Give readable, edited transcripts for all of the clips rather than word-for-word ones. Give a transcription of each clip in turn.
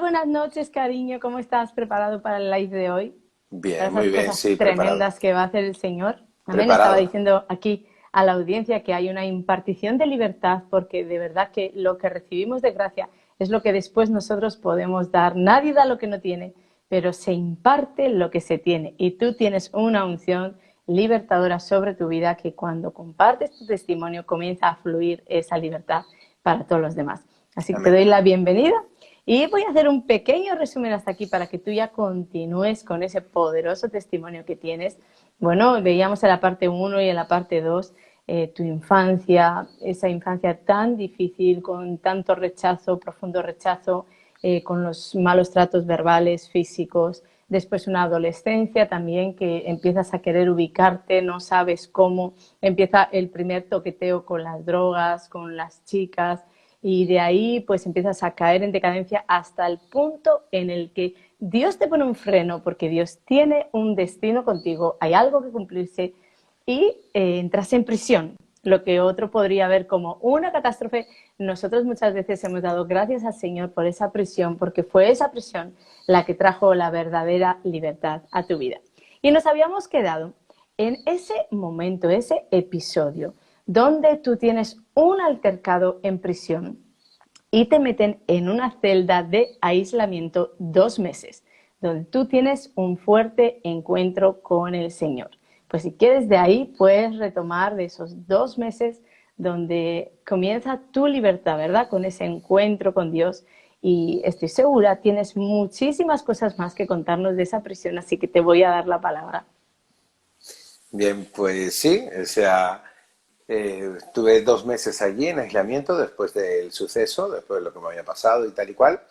Buenas noches, cariño. ¿Cómo estás? ¿Preparado para el live de hoy? Para Bien, muy esas bien, cosas sí, preparado. tremendas que va a hacer el Señor. Amén. Estaba Preparado. diciendo aquí a la audiencia que hay una impartición de libertad porque de verdad que lo que recibimos de gracia es lo que después nosotros podemos dar. Nadie da lo que no tiene, pero se imparte lo que se tiene. Y tú tienes una unción libertadora sobre tu vida que cuando compartes tu testimonio comienza a fluir esa libertad para todos los demás. Así que te Amén. doy la bienvenida. Y voy a hacer un pequeño resumen hasta aquí para que tú ya continúes con ese poderoso testimonio que tienes. Bueno, veíamos en la parte 1 y en la parte 2 tu infancia, esa infancia tan difícil, con tanto rechazo, profundo rechazo, con los malos tratos verbales, físicos. Después una adolescencia también que empiezas a querer ubicarte, no sabes cómo. Empieza el primer toqueteo con las drogas, con las chicas, y de ahí pues empiezas a caer en decadencia hasta el punto en el que Dios te pone un freno porque Dios tiene un destino contigo, hay algo que cumplirse y entras en prisión. Lo que otro podría ver como una catástrofe, nosotros muchas veces hemos dado gracias al Señor por esa prisión, porque fue esa prisión la que trajo la verdadera libertad a tu vida. Y nos habíamos quedado en ese momento, ese episodio, donde tú tienes un altercado en prisión y te meten en una celda de aislamiento 2 meses, donde tú tienes un fuerte encuentro con el Señor. Pues si quieres de ahí, puedes retomar de esos 2 meses donde comienza tu libertad, ¿verdad? Con ese encuentro con Dios. Y estoy segura, tienes muchísimas cosas más que contarnos de esa prisión, así que te voy a dar la palabra. Bien, pues sí, o sea, estuve 2 meses allí en aislamiento después del suceso, después de lo que me había pasado y tal y cual.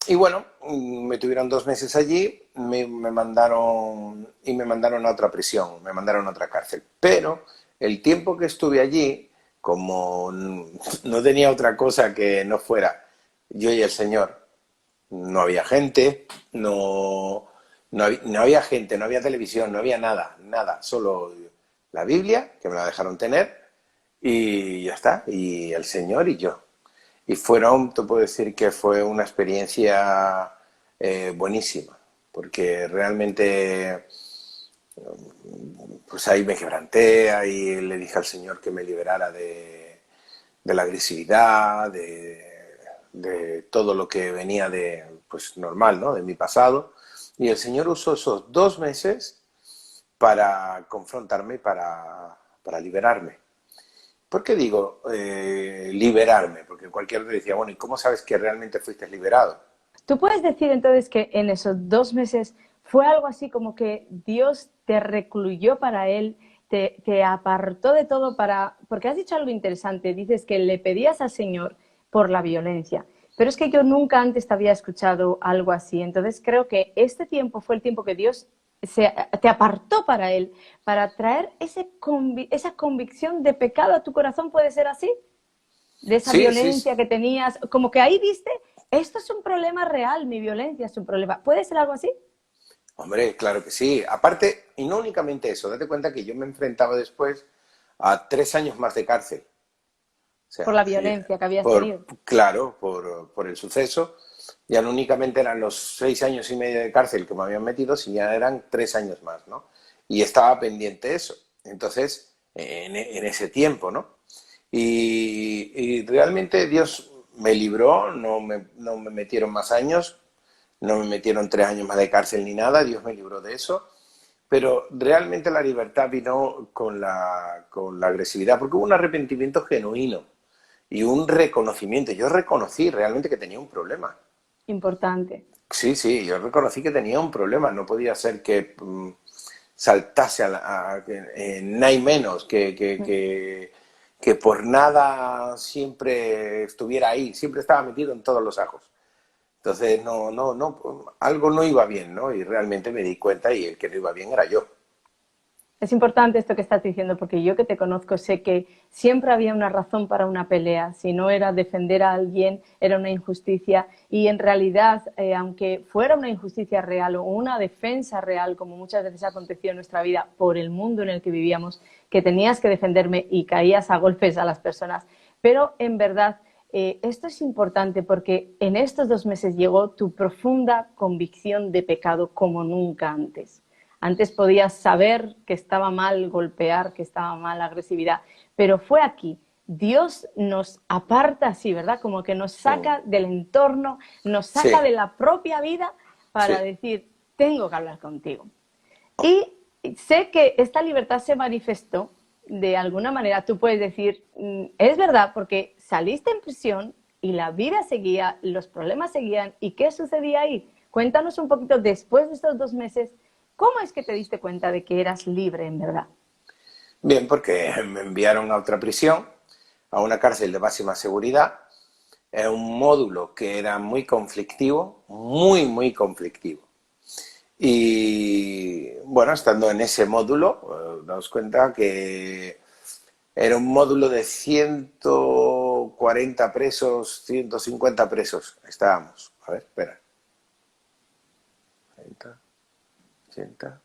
Y bueno, me tuvieron 2 meses allí, me mandaron y me mandaron a otra prisión, me mandaron a otra cárcel. Pero el tiempo que estuve allí, como no tenía otra cosa que no fuera yo y el Señor, no había gente, no había gente, no había televisión, no había nada, nada, solo la Biblia, que me la dejaron tener, y ya está, y el Señor y yo. Y fueron, te puedo decir que fue una experiencia buenísima, porque realmente, pues ahí me quebranté, ahí le dije al Señor que me liberara de la agresividad, de todo lo que venía de, pues normal, ¿no? De mi pasado. Y el Señor usó esos 2 meses para confrontarme, para liberarme. ¿Por qué digo liberarme? Porque cualquiera te decía, bueno, ¿y cómo sabes que realmente fuiste liberado? ¿Tú puedes decir entonces que en esos 2 meses fue algo así como que Dios te recluyó para Él, te apartó de todo para... Porque has dicho algo interesante, dices que le pedías al Señor por la violencia, pero es que yo nunca antes te había escuchado algo así, entonces creo que este tiempo fue el tiempo que Dios te apartó para Él, para traer esa convicción de pecado a tu corazón, ¿puede ser así? De esa Sí, sí, violencia que tenías, como que ahí viste, esto es un problema real, mi violencia es un problema. ¿Puede ser algo así? hombre, claro que sí. Aparte, y no únicamente eso, date cuenta que yo me enfrentaba después a 3 años más de cárcel. O Por sea, la violencia que habías tenido. claro, por el suceso, ya no únicamente eran los 6 años y medio de cárcel que me habían metido, sino ya eran 3 años más, ¿no? Y estaba pendiente eso. Entonces, en ese tiempo, ¿no? Y realmente Dios me libró, no me metieron más años, no me metieron 3 años más de cárcel ni nada, Dios me libró de eso. Pero realmente la libertad vino con la agresividad, porque hubo un arrepentimiento genuino y un reconocimiento. Yo reconocí realmente que tenía un problema. Importante. Sí, sí, yo reconocí que tenía un problema. No podía ser que saltase nada y menos, que por nada siempre estuviera ahí, siempre estaba metido en todos los ajos. Entonces, no, no, no, algo no iba bien, ¿no? Y realmente me di cuenta y el que no iba bien era yo. Es importante esto que estás diciendo porque yo que te conozco sé que siempre había una razón para una pelea. Si no era defender a alguien, era una injusticia. Y en realidad, aunque fuera una injusticia real o una defensa real, como muchas veces aconteció en nuestra vida por el mundo en el que vivíamos, que tenías que defenderme y caías a golpes a las personas, pero en verdad esto es importante porque en estos 2 meses llegó tu profunda convicción de pecado como nunca antes. Antes podías saber que estaba mal golpear, que estaba mal la agresividad, pero fue aquí. Dios nos aparta así, ¿verdad? Como que nos saca del entorno, nos saca Sí, de la propia vida para sí. decir, tengo que hablar contigo. Y sé que esta libertad se manifestó de alguna manera. Tú puedes decir, es verdad, porque saliste en prisión y la vida seguía, los problemas seguían. ¿Y qué sucedía ahí? Cuéntanos un poquito, después de estos 2 meses, ¿cómo es que te diste cuenta de que eras libre en verdad? Bien, porque me enviaron a otra prisión, a una cárcel de máxima seguridad, un módulo que era muy conflictivo, muy conflictivo. Y bueno, estando en ese módulo, damos cuenta que era un módulo de 140 presos, 150 presos. Estábamos. A ver, espera. 30, 80.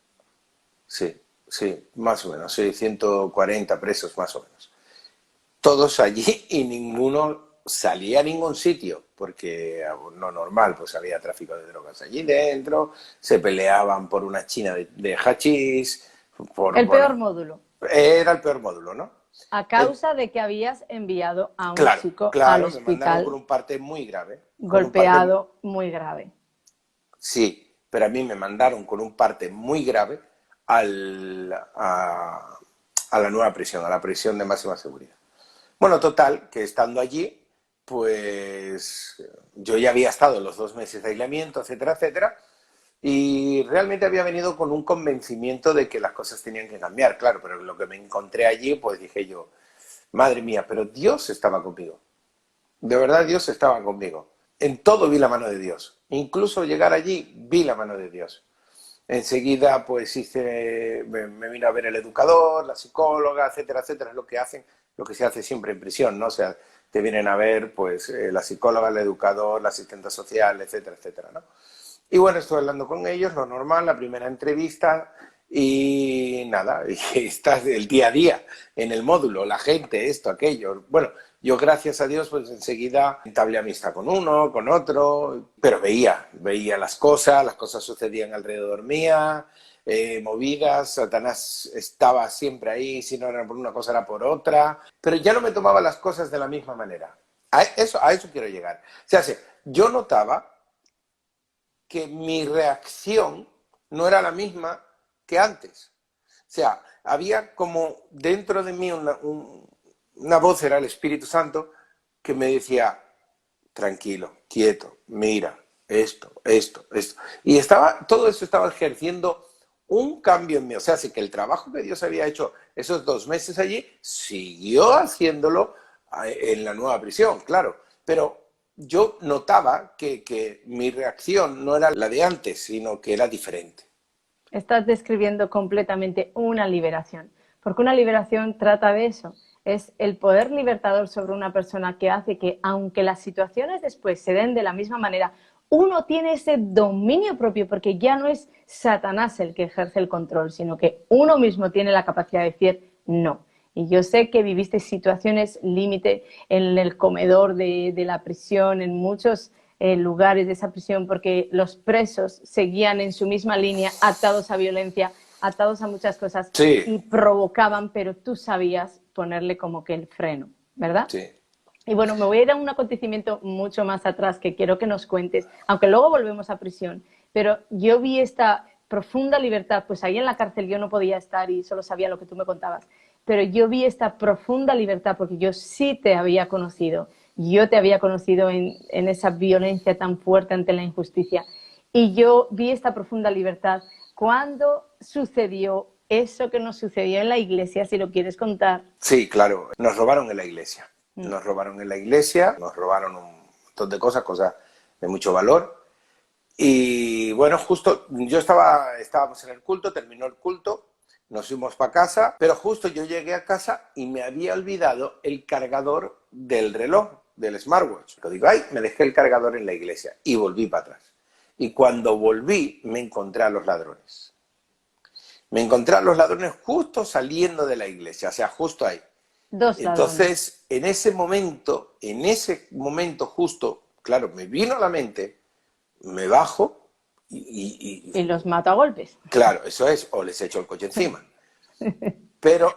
Sí, sí, más o menos. Sí, 140 presos más o menos. Todos allí y ninguno salía a ningún sitio, porque no normal, pues había tráfico de drogas allí dentro, se peleaban por una china de hachís, El peor bueno, módulo, era el peor módulo, ¿no? a Eh, causa de que habías enviado a un claro, chico al claro, me mandaron con hospital un parte muy grave, con un parte, golpeado muy grave. sí, pero a mí me mandaron con un parte muy grave al, a la nueva prisión, a la prisión de máxima seguridad. Bueno, total, que estando allí, pues yo ya había estado los 2 meses de aislamiento, etcétera, etcétera, y realmente había venido con un convencimiento de que las cosas tenían que cambiar, claro, pero lo que me encontré allí, pues dije yo, madre mía, pero Dios estaba conmigo, de verdad Dios estaba conmigo, en todo vi la mano de Dios, incluso llegar allí vi la mano de Dios. Enseguida, pues me vino a ver el educador, la psicóloga, etcétera, etcétera, es lo que hacen, lo que se hace siempre en prisión, ¿no? O sea, te vienen a ver, pues, la psicóloga, el educador, la asistente social, etcétera, etcétera, ¿no? Y bueno, estuve hablando con ellos, lo normal, la primera entrevista, y nada, y estás el día a día en el módulo, la gente, esto, aquello. Bueno, yo gracias a Dios, pues enseguida entablé amistad con uno, con otro, pero veía las cosas sucedían alrededor mía, movidas, Satanás estaba siempre ahí, si no era por una cosa era por otra, pero ya no me tomaba las cosas de la misma manera. A eso quiero llegar. O sea, sí, yo notaba que mi reacción no era la misma que antes. O sea, había como dentro de mí una voz, era el Espíritu Santo, que me decía, tranquilo, quieto, mira, esto. Y todo eso estaba ejerciendo un cambio en mí. O sea, sí que el trabajo que Dios había hecho esos 2 meses allí, siguió haciéndolo en la nueva prisión, claro. Pero yo notaba que mi reacción no era la de antes, sino que era diferente. Estás describiendo completamente una liberación, porque una liberación trata de eso, es el poder libertador sobre una persona que hace que, aunque las situaciones después se den de la misma manera, uno tiene ese dominio propio, porque ya no es Satanás el que ejerce el control, sino que uno mismo tiene la capacidad de decir no. Y yo sé que viviste situaciones límite en el comedor de la prisión, en muchos lugares de esa prisión, porque los presos seguían en su misma línea, atados a violencia, atados a muchas cosas, Sí, y provocaban, pero tú sabías ponerle como que el freno, ¿verdad? sí. Y bueno, me voy a ir a un acontecimiento mucho más atrás que quiero que nos cuentes, aunque luego volvemos a prisión, pero yo vi esta profunda libertad, pues ahí en la cárcel yo no podía estar y solo sabía lo que tú me contabas, pero yo vi esta profunda libertad porque yo sí te había conocido, yo te había conocido en esa violencia tan fuerte ante la injusticia, y yo vi esta profunda libertad cuando sucedió eso que nos sucedió en la iglesia, si lo quieres contar. Sí, claro, nos robaron en la iglesia. Nos robaron en la iglesia, nos robaron un montón de cosas, cosas de mucho valor. Y bueno, justo estábamos en el culto, terminó el culto, nos fuimos para casa, pero justo yo llegué a casa y me había olvidado el cargador del reloj, del smartwatch. Lo digo, ay, me dejé el cargador en la iglesia y volví para atrás. Y cuando volví me encontré a los ladrones. Me encontré a los ladrones justo saliendo de la iglesia, o sea, justo ahí. Dos ladrones. Entonces, en ese momento justo, claro, me vino a la mente, me bajo Y los mato a golpes. claro, eso es, o les echo el coche encima. Pero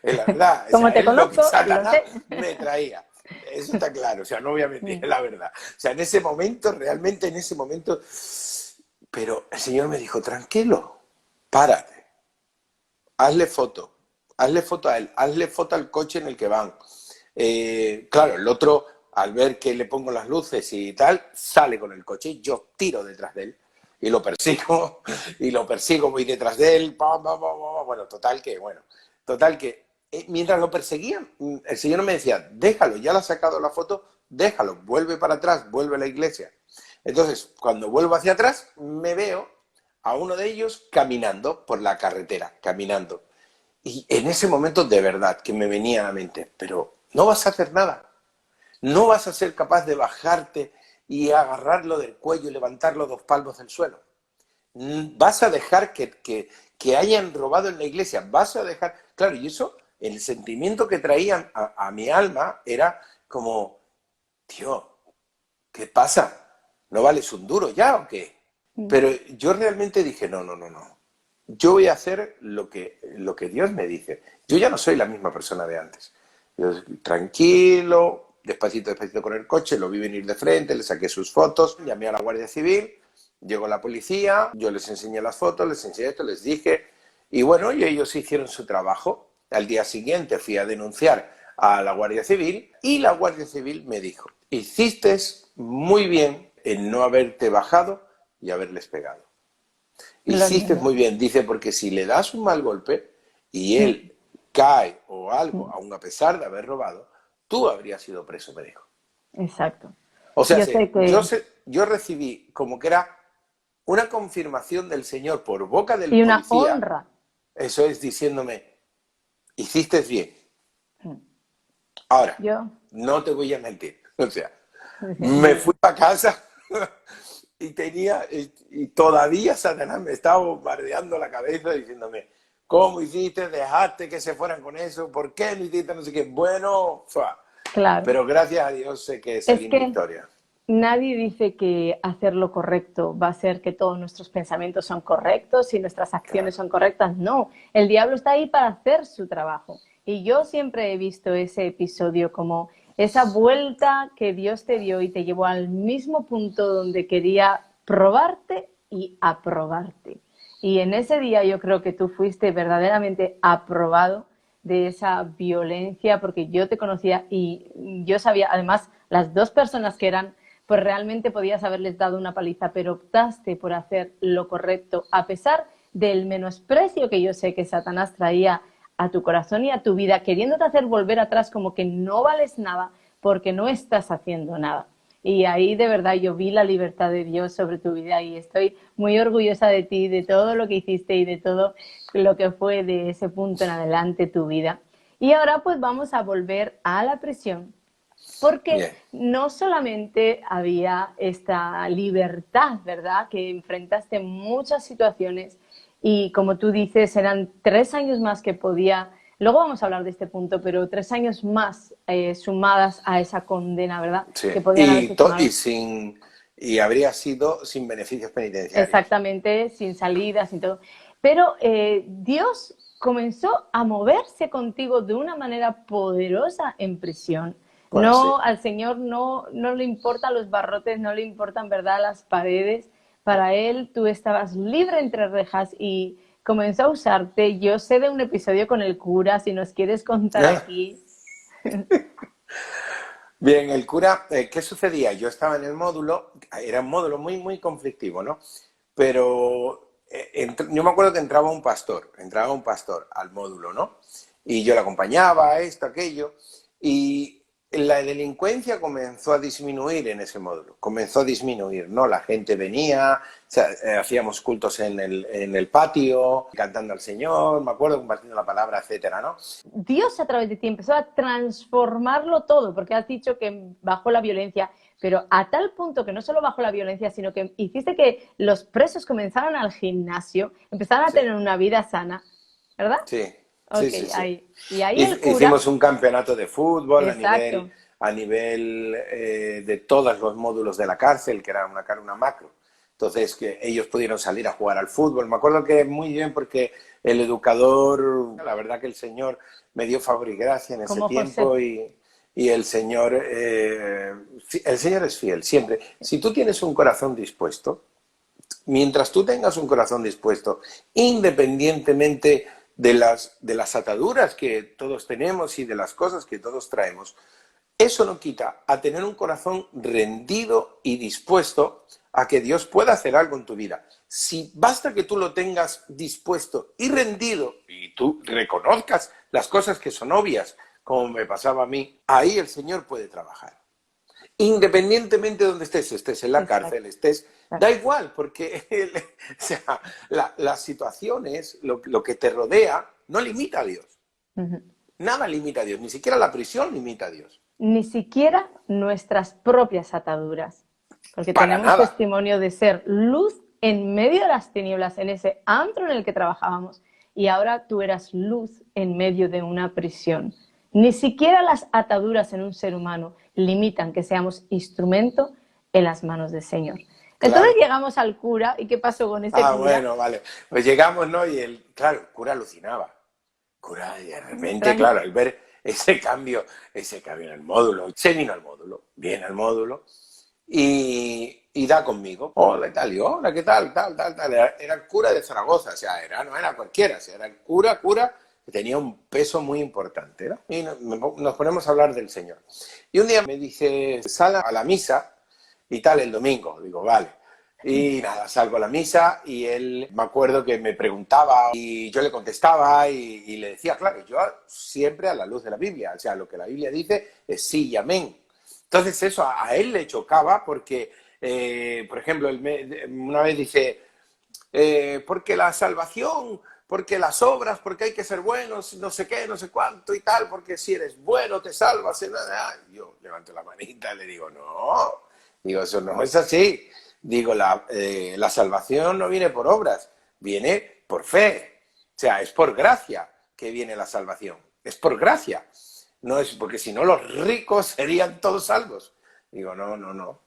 la verdad, o Como sea, te es lo que conozco, lo Satanás sé. me traía. Eso está claro, o sea, no voy a mentir, es la verdad. O sea, en ese momento, realmente en ese momento, pero el Señor me dijo, tranquilo, párate, hazle foto a él, hazle foto al coche en el que van. Claro, el otro, al ver que le pongo las luces y tal, sale con el coche, yo tiro detrás de él y lo persigo, voy detrás de él, pam, pam, pam, pam. Total que mientras lo perseguían, el Señor me decía, déjalo, ya le has sacado la foto, déjalo, vuelve para atrás, vuelve a la iglesia. Entonces, cuando vuelvo hacia atrás, me veo a uno de ellos caminando por la carretera, caminando. Y en ese momento, de verdad, que me venía a la mente, pero no vas a hacer nada, no vas a ser capaz de bajarte y agarrarlo del cuello y levantarlo 2 palmos del suelo. Vas a dejar que hayan robado en la iglesia, vas a dejar... Claro, y eso, el sentimiento que traían a mi alma era como, tío, ¿qué pasa? ¿No vales un duro ya o qué? Pero yo realmente dije, no, no, no, no. Yo voy a hacer lo que Dios me dice. Yo ya no soy la misma persona de antes. Yo, tranquilo, despacito, despacito con el coche, lo vi venir de frente, le saqué sus fotos, llamé a la Guardia Civil, llegó la policía, yo les enseñé las fotos, les enseñé esto, les dije, y bueno, y ellos hicieron su trabajo. Al día siguiente fui a denunciar a la Guardia Civil y la Guardia Civil me dijo, hiciste muy bien en no haberte bajado y haberles pegado. Gloria a Hiciste Dios. muy bien, dice, porque si le das un mal golpe y Mm, él cae o algo, mm, aun a pesar de haber robado, tú habrías sido preso, me dijo. exacto. O sea, Yo sé que... yo recibí como que era una confirmación del Señor por boca del Y una policía, honra. eso es diciéndome, hiciste bien. Mm. Ahora, Yo... no te voy a mentir. O sea, me fui a casa y todavía Satanás me estaba bombardeando la cabeza diciéndome, ¿cómo hiciste? ¿Dejaste que se fueran con eso? ¿Por qué no hiciste no sé qué? Bueno, Claro. pero gracias a Dios sé que salí Es en que victoria. nadie dice que hacer lo correcto va a ser que todos nuestros pensamientos son correctos y nuestras acciones Claro, son correctas. No, el diablo está ahí para hacer su trabajo. Y yo siempre he visto ese episodio como esa vuelta que Dios te dio y te llevó al mismo punto donde quería probarte y aprobarte. Y en ese día yo creo que tú fuiste verdaderamente aprobado de esa violencia porque yo te conocía y yo sabía, además, las dos personas que eran, pues realmente podías haberles dado una paliza, pero optaste por hacer lo correcto a pesar del menosprecio que yo sé que Satanás traía a tu corazón y a tu vida, queriéndote hacer volver atrás como que no vales nada porque no estás haciendo nada. Y ahí de verdad yo vi la libertad de Dios sobre tu vida y estoy muy orgullosa de ti, de todo lo que hiciste y de todo lo que fue de ese punto en adelante tu vida. Y ahora pues vamos a volver a la prisión, porque bien. no solamente había esta libertad, ¿verdad? Que enfrentaste muchas situaciones y como tú dices, eran 3 años más que podía, luego vamos a hablar de este punto, pero 3 años más sumadas a esa condena, ¿verdad? Sí. Que podían haberse sumado. Y habría sido sin beneficios penitenciarios. Exactamente, sin salida, sin todo. Pero Dios comenzó a moverse contigo de una manera poderosa en prisión. Bueno, sí. No, al Señor no le importan los barrotes, no le importan, ¿verdad?, las paredes. Para Él tú estabas libre entre rejas y comenzó a usarte. Yo sé de un episodio con el cura, si nos quieres contar Ah, aquí. bien, el cura, ¿qué sucedía? Yo estaba en el módulo, era un módulo muy, muy conflictivo, ¿no? Pero yo me acuerdo que entraba un pastor al módulo, ¿no? Y yo le acompañaba, esto, aquello, y la delincuencia comenzó a disminuir en ese módulo, comenzó a disminuir, ¿no? La gente venía, o sea, hacíamos cultos en el patio, cantando al Señor, me acuerdo, compartiendo la palabra, etcétera, ¿no? Dios a través de ti empezó a transformarlo todo, porque has dicho que bajó la violencia, pero a tal punto que no solo bajó la violencia, sino que hiciste que los presos comenzaran al gimnasio, empezaran a Sí, tener una vida sana, ¿verdad? sí. Ok, Sí, sí, sí. ahí. Y ahí el cura, Hicimos un campeonato de fútbol exacto. a nivel de todos los módulos de la cárcel, que era una macro. Entonces, que ellos pudieron salir a jugar al fútbol. Me acuerdo que muy bien porque el educador, la verdad que el señor me dio favor y gracia en ese Como José. tiempo y el señor es fiel, siempre. Si tú tienes un corazón dispuesto, mientras tú tengas un corazón dispuesto, independientemente de las ataduras que todos tenemos y de las cosas que todos traemos, eso no quita a tener un corazón rendido y dispuesto a que Dios pueda hacer algo en tu vida. Si basta que tú lo tengas dispuesto y rendido y tú reconozcas las cosas que son obvias, como me pasaba a mí, ahí el Señor puede trabajar. Independientemente de donde estés en la Exacto, cárcel, da exacto. igual, porque o sea, las situaciones, lo que te rodea, no limita a Dios. Ujú. Nada limita a Dios, ni siquiera la prisión limita a Dios. Ni siquiera nuestras propias ataduras, porque Para tenemos nada. testimonio de ser luz en medio de las tinieblas, en ese antro en el que trabajábamos, y ahora tú eras luz en medio de una prisión. Ni siquiera las ataduras en un ser humano limitan que seamos instrumento en las manos del Señor. Entonces Claro. llegamos al cura, ¿y qué pasó con ese Ah, cura? bueno, vale. Pues llegamos, ¿no? Y claro, el cura alucinaba. Cura, y de repente, Tran- claro, al ver ese cambio en el módulo, se vino al módulo, viene al módulo y da conmigo. Hola, y tal, y hola, ¿qué tal? Tal, tal, tal. Era el cura de Zaragoza, o sea, no era cualquiera, o sea, era el cura, que tenía un peso muy importante, ¿no? Y nos ponemos a hablar del Señor. Y un día me dice, sal a la misa y tal el domingo. Digo, vale. Y nada, salgo a la misa y él, me acuerdo que me preguntaba y yo le contestaba y le decía, claro, yo siempre a la luz de la Biblia, o sea, lo que la Biblia dice es sí y amén. Entonces eso a él le chocaba porque, por ejemplo, una vez dice, porque la salvación, porque las obras, porque hay que ser buenos, no sé qué, no sé cuánto y tal, porque si eres bueno te salvas. Yo levanto la manita y le digo, no, digo, eso no es así. Digo, la salvación no viene por obras, viene por fe. O sea, es por gracia que viene la salvación. Es por gracia. No es porque si no los ricos serían todos salvos. Digo, no, no, no.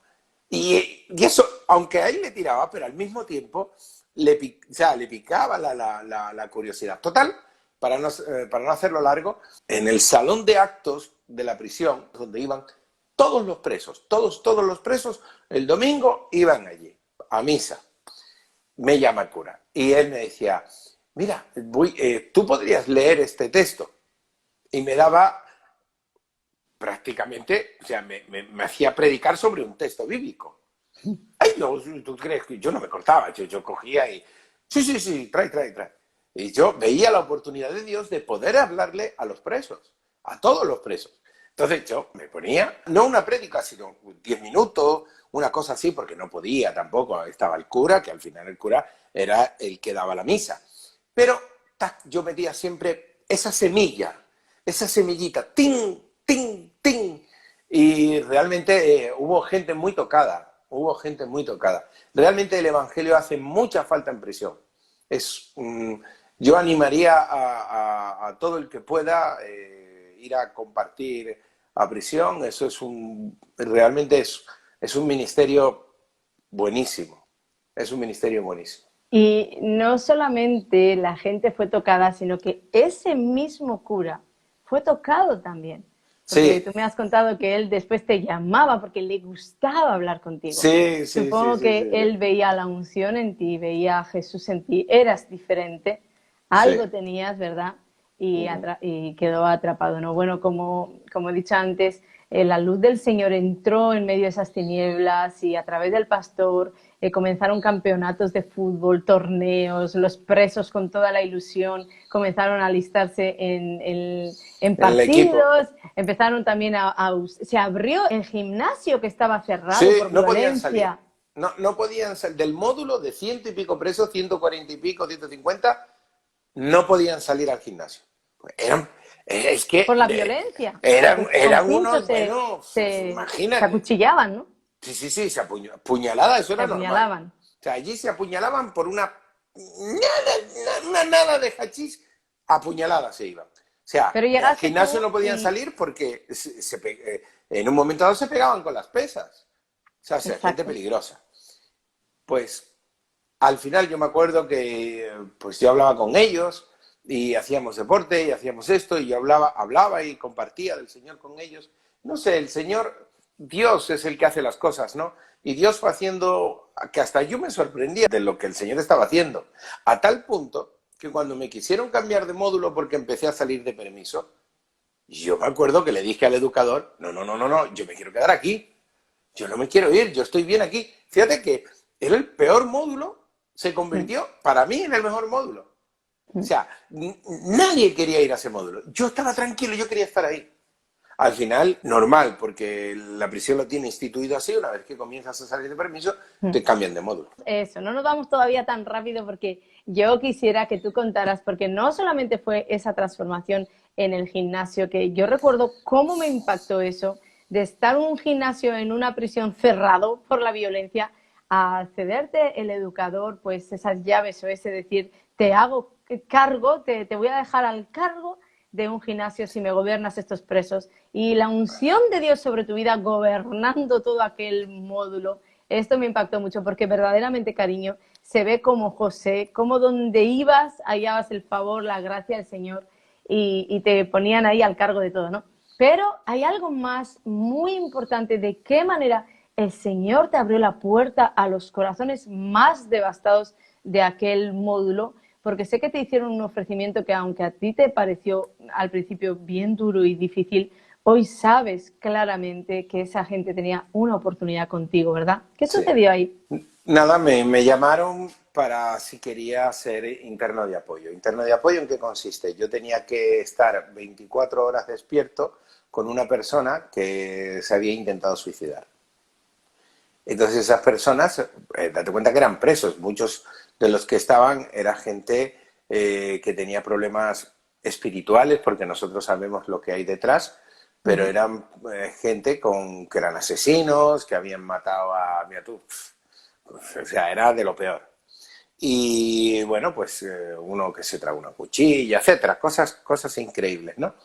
Y eso, aunque a él le tiraba, pero al mismo tiempo o sea, le picaba la curiosidad. Total, para no hacerlo largo, en el salón de actos de la prisión, donde iban todos los presos, todos los presos, el domingo iban allí, a misa. Me llama el cura. Y él me decía, mira, tú podrías leer este texto. Y me daba prácticamente, o sea, me hacía predicar sobre un texto bíblico. Ay, no, ¿tú crees que yo no me cortaba? Yo cogía y, sí, sí, sí, trae. Y yo veía la oportunidad de Dios de poder hablarle a los presos, a todos los presos. Entonces yo me ponía, no una prédica, sino 10 minutos, una cosa así, porque no podía tampoco. Estaba el cura, que al final el cura era el que daba la misa. Pero yo metía siempre esa semillita, tin, tin, tin. Y realmente hubo gente muy tocada, Realmente el Evangelio hace mucha falta en prisión. Es, yo animaría a todo el que pueda ir a compartir a prisión. Eso realmente es un ministerio buenísimo. Es un ministerio buenísimo. Y no solamente la gente fue tocada, sino que ese mismo cura fue tocado también. Porque Sí, tú me has contado que él después te llamaba porque le gustaba hablar contigo. sí, sí, sí, Supongo sí, que sí, él veía la unción en ti, veía a Jesús en ti, eras diferente, sí. algo tenías, ¿verdad? Y, Sí. y quedó atrapado, ¿no? Bueno, como he dicho antes, la luz del Señor entró en medio de esas tinieblas y a través del pastor comenzaron campeonatos de fútbol, torneos, los presos con toda la ilusión comenzaron a alistarse en El equipo. partidos, empezaron también se abrió el gimnasio que estaba cerrado Sí, por no podían salir. violencia. No podían salir. Del módulo de ciento y pico presos, 140 y pico, 150, no podían salir al gimnasio. Pues es Por que la violencia, porque con eran pinchos unos, bueno, se imagínate. acuchillaban, ¿no? Sí, sí, sí, puñalada, eso Se era normal. apuñalaban. O sea, allí se apuñalaban por una nada de hachís, a puñaladas se iban. O sea, Pero al llegaste gimnasio tú no podían y... salir porque en un momento dado se pegaban con las pesas. O sea, gente Exacto. peligrosa. Pues al final yo me acuerdo que pues yo hablaba con ellos y hacíamos deporte y hacíamos esto y yo hablaba y compartía del Señor con ellos. No sé, el Señor, Dios es el que hace las cosas, ¿no? Y Dios fue haciendo que hasta yo me sorprendía de lo que el Señor estaba haciendo. A tal punto que cuando me quisieron cambiar de módulo porque empecé a salir de permiso, yo me acuerdo que le dije al educador, no, no, no, no, no, yo me quiero quedar aquí. Yo no me quiero ir, yo estoy bien aquí. Fíjate que era el peor módulo, se convirtió para mí en el mejor módulo. O sea, nadie quería ir a ese módulo. Yo estaba tranquilo, yo quería estar ahí. Al final, normal, porque la prisión lo tiene instituido así, una vez que comienzas a salir de permiso, te cambian de módulo. Eso, no nos vamos todavía tan rápido porque yo quisiera que tú contaras, porque no solamente fue esa transformación en el gimnasio, que yo recuerdo cómo me impactó eso, de estar en un gimnasio en una prisión cerrado por la violencia, a cederte el educador, pues esas llaves o ese decir, te hago cargo, te voy a dejar al cargo de un gimnasio si me gobiernas estos presos, y la unción de Dios sobre tu vida gobernando todo aquel módulo. Esto me impactó mucho porque verdaderamente, cariño, se ve como José, como donde ibas, hallabas el favor, la gracia del Señor y te ponían ahí al cargo de todo, ¿no? Pero hay algo más muy importante, de qué manera el Señor te abrió la puerta a los corazones más devastados de aquel módulo, porque sé que te hicieron un ofrecimiento que, aunque a ti te pareció al principio bien duro y difícil, hoy sabes claramente que esa gente tenía una oportunidad contigo, ¿verdad? ¿Qué Sí. sucedió ahí? Nada, me llamaron para si quería ser interno de apoyo. ¿Interno de apoyo en qué consiste? Yo tenía que estar 24 horas despierto con una persona que se había intentado suicidar. Entonces esas personas, date cuenta que eran presos, muchos de los que estaban era gente que tenía problemas espirituales, porque nosotros sabemos lo que hay detrás, pero eran gente que eran asesinos, que habían matado a... Mira tú, o sea, era de lo peor. Y bueno, pues uno que se traga una cuchilla, etcétera, cosas increíbles, ¿no?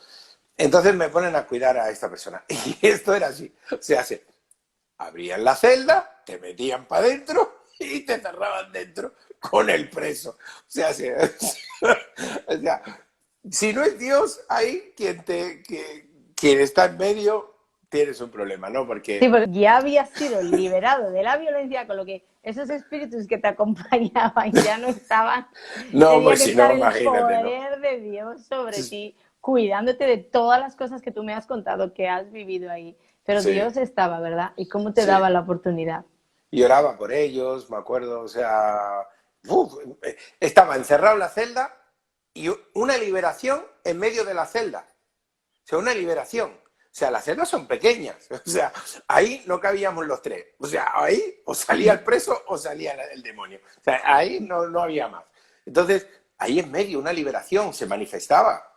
Entonces me ponen a cuidar a esta persona. Y esto era así, o sea, abrían la celda, te metían para adentro y te cerraban dentro con el preso. O sea, o sea, si no es Dios, ahí quien está en medio tienes un problema, ¿no? Sí, Porque porque ya habías sido liberado de la violencia, con lo que esos espíritus que te acompañaban ya no estaban. no, Tenía pues que si estar no, el imagínate, ¿no? poder de Dios sobre ti, cuidándote de todas las cosas que tú me has contado, que has vivido ahí. Pero Sí, Dios estaba, ¿verdad? ¿Y cómo te sí. daba la oportunidad? Y oraba por ellos, me acuerdo, o sea, estaba encerrado en la celda y una liberación en medio de la celda. O sea, una liberación. O sea, las celdas son pequeñas. O sea, ahí no cabíamos los tres. O sea, ahí o salía el preso o salía el demonio. O sea, ahí no había más. Entonces, ahí en medio, una liberación se manifestaba,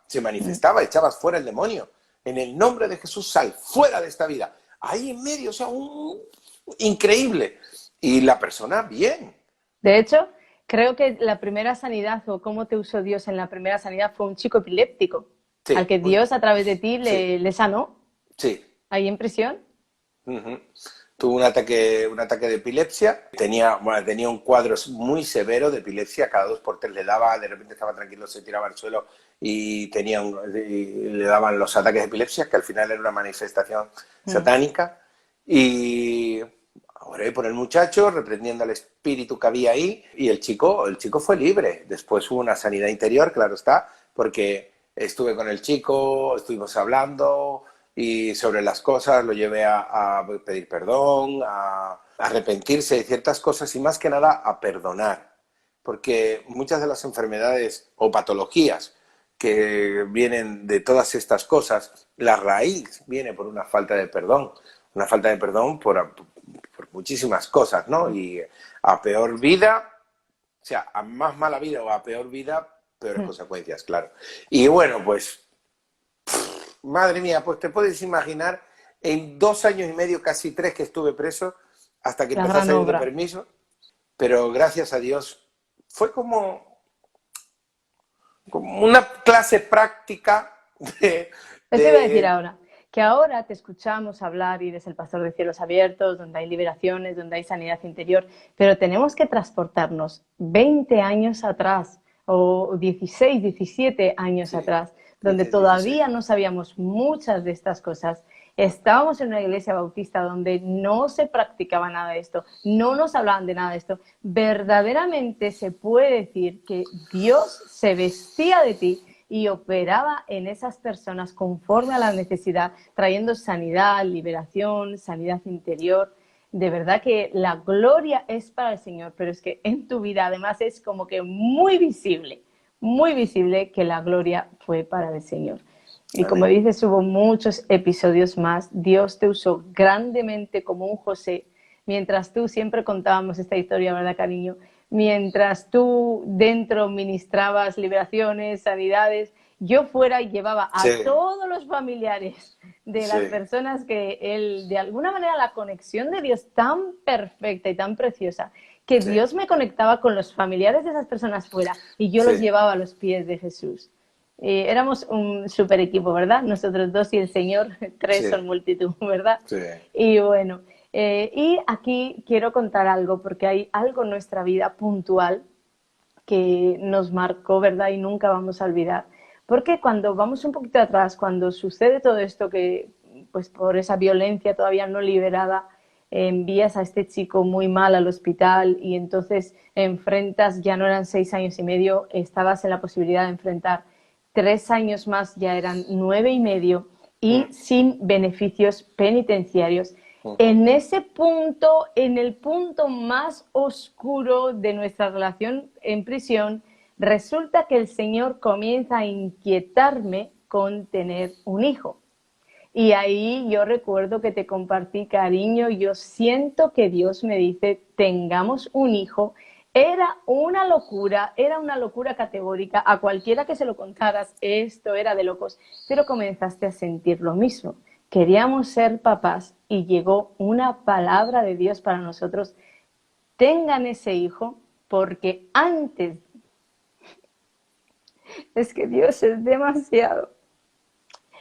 echabas fuera el demonio. En el nombre de Jesús, sal fuera de esta vida. Ahí en medio, o sea, increíble. Y la persona, bien. De hecho, creo que la primera sanidad, o cómo te usó Dios en la primera sanidad, fue un chico epiléptico, al Sí, que Dios a través de ti sí, le sanó sí. ahí en prisión. Ujú. Tuvo un ataque de epilepsia, tenía un cuadro muy severo de epilepsia, cada 2 por 3 le daba, de repente estaba tranquilo, se tiraba al suelo y le daban los ataques de epilepsia, que al final era una manifestación satánica. Y oré por el muchacho, reprendiendo al espíritu que había ahí, y el chico fue libre. Después hubo una sanidad interior, claro está, porque estuve con el chico, estuvimos hablando y sobre las cosas, lo llevé a pedir perdón, a arrepentirse de ciertas cosas y más que nada a perdonar. Porque muchas de las enfermedades o patologías que vienen de todas estas cosas, la raíz viene por una falta de perdón por muchísimas cosas, ¿no? Y a peor vida, o sea, a más mala vida o a peor vida, peores consecuencias, claro. Y bueno, pues madre mía, pues te puedes imaginar, en 2 años y medio, casi 3 que estuve preso, hasta que La empecé a gran salir de obra. permiso, pero gracias a Dios fue como, como una clase práctica de, Eso iba a decir de... ahora, que ahora te escuchamos hablar y eres el pastor de cielos abiertos, donde hay liberaciones, donde hay sanidad interior, pero tenemos que transportarnos 20 años atrás o 16, 17 años Sí, atrás, donde 15, 16. todavía no sabíamos muchas de estas cosas. Estábamos en una iglesia bautista donde no se practicaba nada de esto, no nos hablaban de nada de esto. Verdaderamente se puede decir que Dios se vestía de ti y operaba en esas personas conforme a la necesidad, trayendo sanidad, liberación, sanidad interior. De verdad que la gloria es para el Señor, pero es que en tu vida además es como que muy visible que la gloria fue para el Señor. Y como Amén. dices, hubo muchos episodios más. Dios te usó grandemente como un José, mientras tú siempre contábamos esta historia, ¿verdad, cariño? Mientras tú dentro ministrabas liberaciones, sanidades, yo fuera y llevaba Sí, a todos los familiares de sí, las personas que él, de alguna manera, la conexión de Dios tan perfecta y tan preciosa, que sí, Dios me conectaba con los familiares de esas personas fuera y yo los sí, llevaba a los pies de Jesús. Éramos un super equipo, ¿verdad? Nosotros dos y el Señor, tres sí, son multitud, ¿verdad? sí. Y bueno, y aquí quiero contar algo, porque hay algo en nuestra vida puntual que nos marcó, ¿verdad? Y nunca vamos a olvidar. Porque cuando vamos un poquito atrás, cuando sucede todo esto que, pues por esa violencia todavía no liberada, envías a este chico muy mal al hospital y entonces enfrentas, ya no eran 6 años y medio, estabas en la posibilidad de enfrentar 3 años más, ya eran 9 y medio, y Mm, sin beneficios penitenciarios. ujú. En ese punto, en el punto más oscuro de nuestra relación en prisión, resulta que el Señor comienza a inquietarme con tener un hijo. Y ahí yo recuerdo que te compartí, cariño, yo siento que Dios me dice, tengamos un hijo. Era una locura categórica. A cualquiera que se lo contaras, esto era de locos. Pero comenzaste a sentir lo mismo. Queríamos ser papás y llegó una palabra de Dios para nosotros. Tengan ese hijo porque antes, es que Dios es demasiado.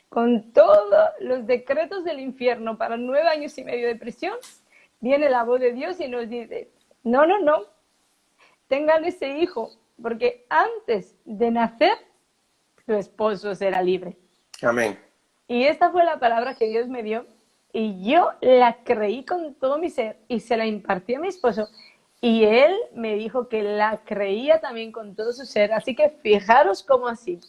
Con todos los decretos del infierno para 9 años y medio de prisión, viene la voz de Dios y nos dice, no, no, no, tengan ese hijo, porque antes de nacer, tu esposo será libre. Amén. Y esta fue la palabra que Dios me dio y yo la creí con todo mi ser y se la impartí a mi esposo y él me dijo que la creía también con todo su ser. Así que fijaros cómo así.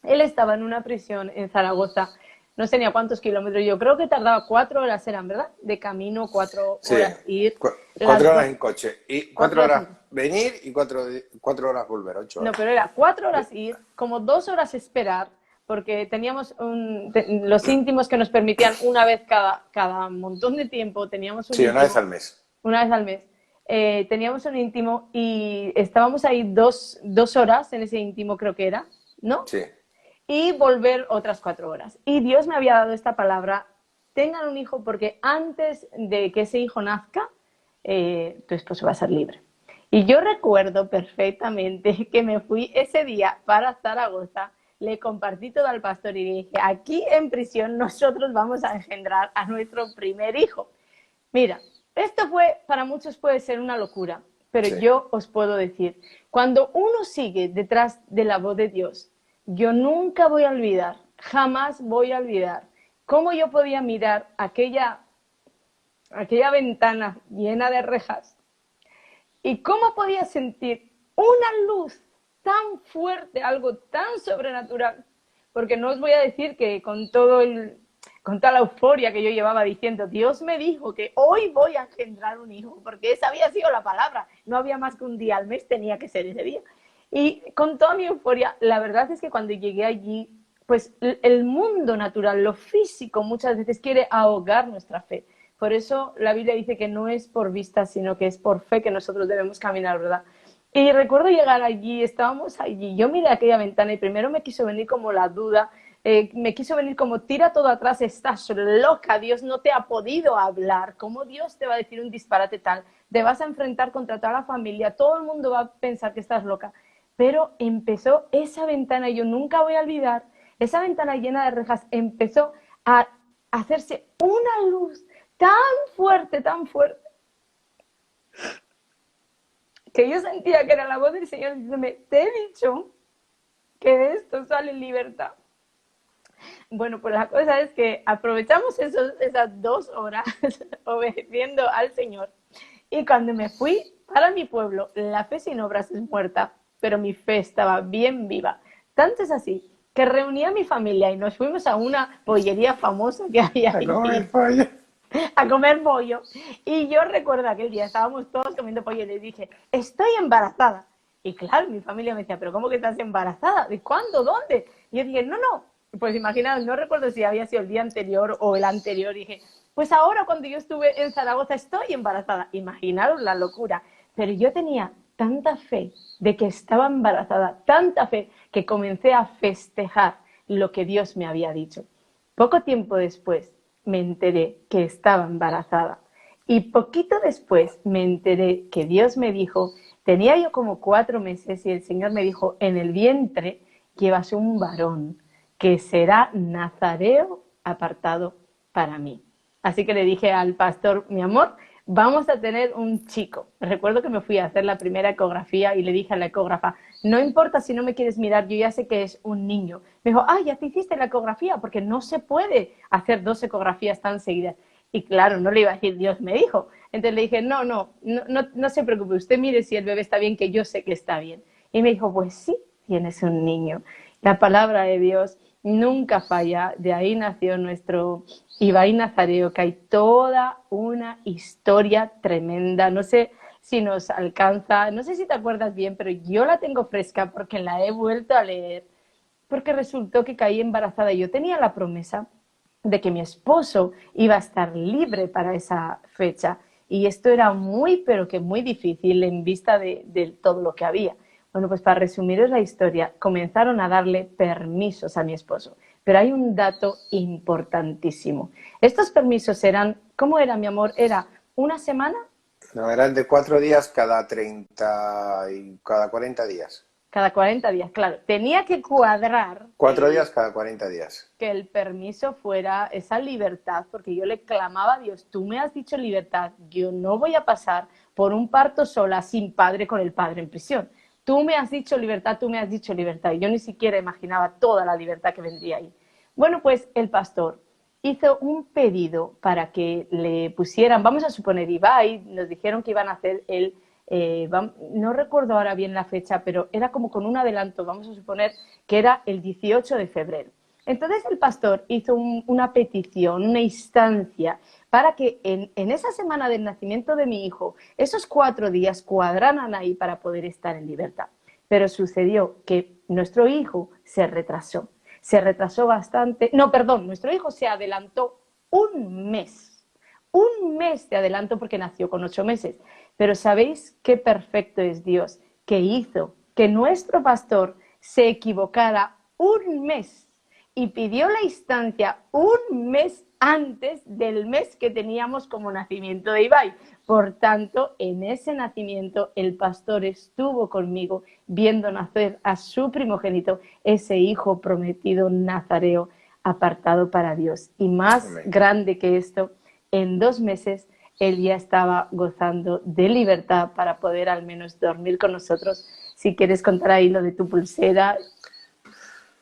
Él estaba en una prisión en Zaragoza, no sé ni a cuántos kilómetros, yo creo que tardaba 4 horas, eran, ¿verdad? De camino, cuatro Sí, horas ir, 4 horas en coche y cuatro 4 horas horas en coche. venir y cuatro horas volver, ocho No, horas. pero era 4 horas ir, como 2 horas esperar, porque teníamos los íntimos que nos permitían una vez cada montón de tiempo, teníamos un Sí, una vez íntimo, al mes. una vez al mes. Teníamos un íntimo y estábamos ahí 2 horas en ese íntimo, creo que era, ¿no? Sí, Y volver otras 4 horas. Y Dios me había dado esta palabra, tengan un hijo porque antes de que ese hijo nazca, tu esposo va a ser libre. Y yo recuerdo perfectamente que me fui ese día para Zaragoza, le compartí todo al pastor y dije, aquí en prisión nosotros vamos a engendrar a nuestro primer hijo. Mira, esto para muchos puede ser una locura, pero sí. yo os puedo decir, cuando uno sigue detrás de la voz de Dios, yo nunca voy a olvidar, jamás voy a olvidar cómo yo podía mirar aquella ventana llena de rejas y cómo podía sentir una luz tan fuerte, algo tan sobrenatural, porque no os voy a decir que con toda la euforia que yo llevaba diciendo, Dios me dijo que hoy voy a engendrar un hijo, porque esa había sido la palabra, no había más que un día al mes, tenía que ser ese día. Y con toda mi euforia, la verdad es que cuando llegué allí, pues el mundo natural, lo físico, muchas veces quiere ahogar nuestra fe. Por eso la Biblia dice que no es por vista, sino que es por fe que nosotros debemos caminar, ¿verdad? Y recuerdo llegar allí, estábamos allí, yo miré aquella ventana y primero me quiso venir como la duda, me quiso venir como tira todo atrás, estás loca, Dios no te ha podido hablar, ¿cómo Dios te va a decir un disparate tal? Te vas a enfrentar contra toda la familia, todo el mundo va a pensar que estás loca. pero empezó esa ventana, yo nunca voy a olvidar, esa ventana llena de rejas empezó a hacerse una luz tan fuerte, que yo sentía que era la voz del Señor diciéndome, te he dicho que de esto sale libertad. Bueno, pues la cosa es que aprovechamos esas 2 horas obedeciendo al Señor. Y cuando me fui para mi pueblo, la fe sin obras es muerta, pero mi fe estaba bien viva. Tanto es así que reuní a mi familia y nos fuimos a una pollería famosa que había A comer ahí pollo. a comer pollo. Y yo recuerdo aquel día, estábamos todos comiendo pollo y le dije, estoy embarazada. Y claro, mi familia me decía, ¿pero cómo que estás embarazada? ¿De cuándo? ¿Dónde? Y yo dije, no. Pues imaginaos, no recuerdo si había sido el día anterior o el anterior. Dije, pues ahora cuando yo estuve en Zaragoza estoy embarazada. Imaginaros la locura. Pero yo tenía tanta fe de que estaba embarazada, tanta fe, que comencé a festejar lo que Dios me había dicho. Poco tiempo después me enteré que estaba embarazada. Y poquito después me enteré que Dios me dijo, tenía yo como 4 meses y el Señor me dijo, en el vientre llevas un varón que será nazareo apartado para mí. Así que le dije al pastor, mi amor, vamos a tener un chico. Recuerdo que me fui a hacer la primera ecografía y le dije a la ecógrafa, no importa si no me quieres mirar, yo ya sé que es un niño. Me dijo, ya te hiciste la ecografía, porque no se puede hacer 2 ecografías tan seguidas. Y claro, no le iba a decir, Dios me dijo. Entonces le dije, no se preocupe, usted mire si el bebé está bien, que yo sé que está bien. Y me dijo, pues sí, tienes un niño. La palabra de Dios nunca falla, de ahí nació nuestro Ibai Nazareo, que hay toda una historia tremenda, no sé si nos alcanza, no sé si te acuerdas bien, pero yo la tengo fresca porque la he vuelto a leer, porque resultó que caí embarazada y yo tenía la promesa de que mi esposo iba a estar libre para esa fecha y esto era muy, pero que muy difícil en vista de todo lo que había. Bueno, pues para resumiros la historia, comenzaron a darle permisos a mi esposo. Pero hay un dato importantísimo. Estos permisos eran, ¿cómo era, mi amor? Era una semana. No, eran de 4 días cada 30 y cada 40 días. Cada 40 días, claro. Tenía que cuadrar 4 días cada 40 días. que el permiso fuera esa libertad, porque yo le clamaba a Dios, tú me has dicho libertad, yo no voy a pasar por un parto sola sin padre con el padre en prisión. Tú me has dicho libertad, tú me has dicho libertad. Y yo ni siquiera imaginaba toda la libertad que vendría ahí. Bueno, pues el pastor hizo un pedido para que le pusieran, vamos a suponer, Ibai, nos dijeron que iban a hacer no recuerdo ahora bien la fecha, pero era como con un adelanto, vamos a suponer que era el 18 de febrero. Entonces el pastor hizo una petición, una instancia, para que en esa semana del nacimiento de mi hijo, esos 4 días cuadraran ahí para poder estar en libertad. Pero sucedió que nuestro hijo se retrasó bastante, no, perdón, nuestro hijo se adelantó un mes de adelanto porque nació con 8 meses. Pero ¿sabéis qué perfecto es Dios? Que hizo que nuestro pastor se equivocara un mes y pidió la instancia un mes antes del mes que teníamos como nacimiento de Ibai. Por tanto, en ese nacimiento el pastor estuvo conmigo viendo nacer a su primogénito, ese hijo prometido nazareo apartado para Dios. Y más Amén. grande que esto, en 2 meses él ya estaba gozando de libertad para poder al menos dormir con nosotros. Si quieres contar ahí lo de tu pulsera.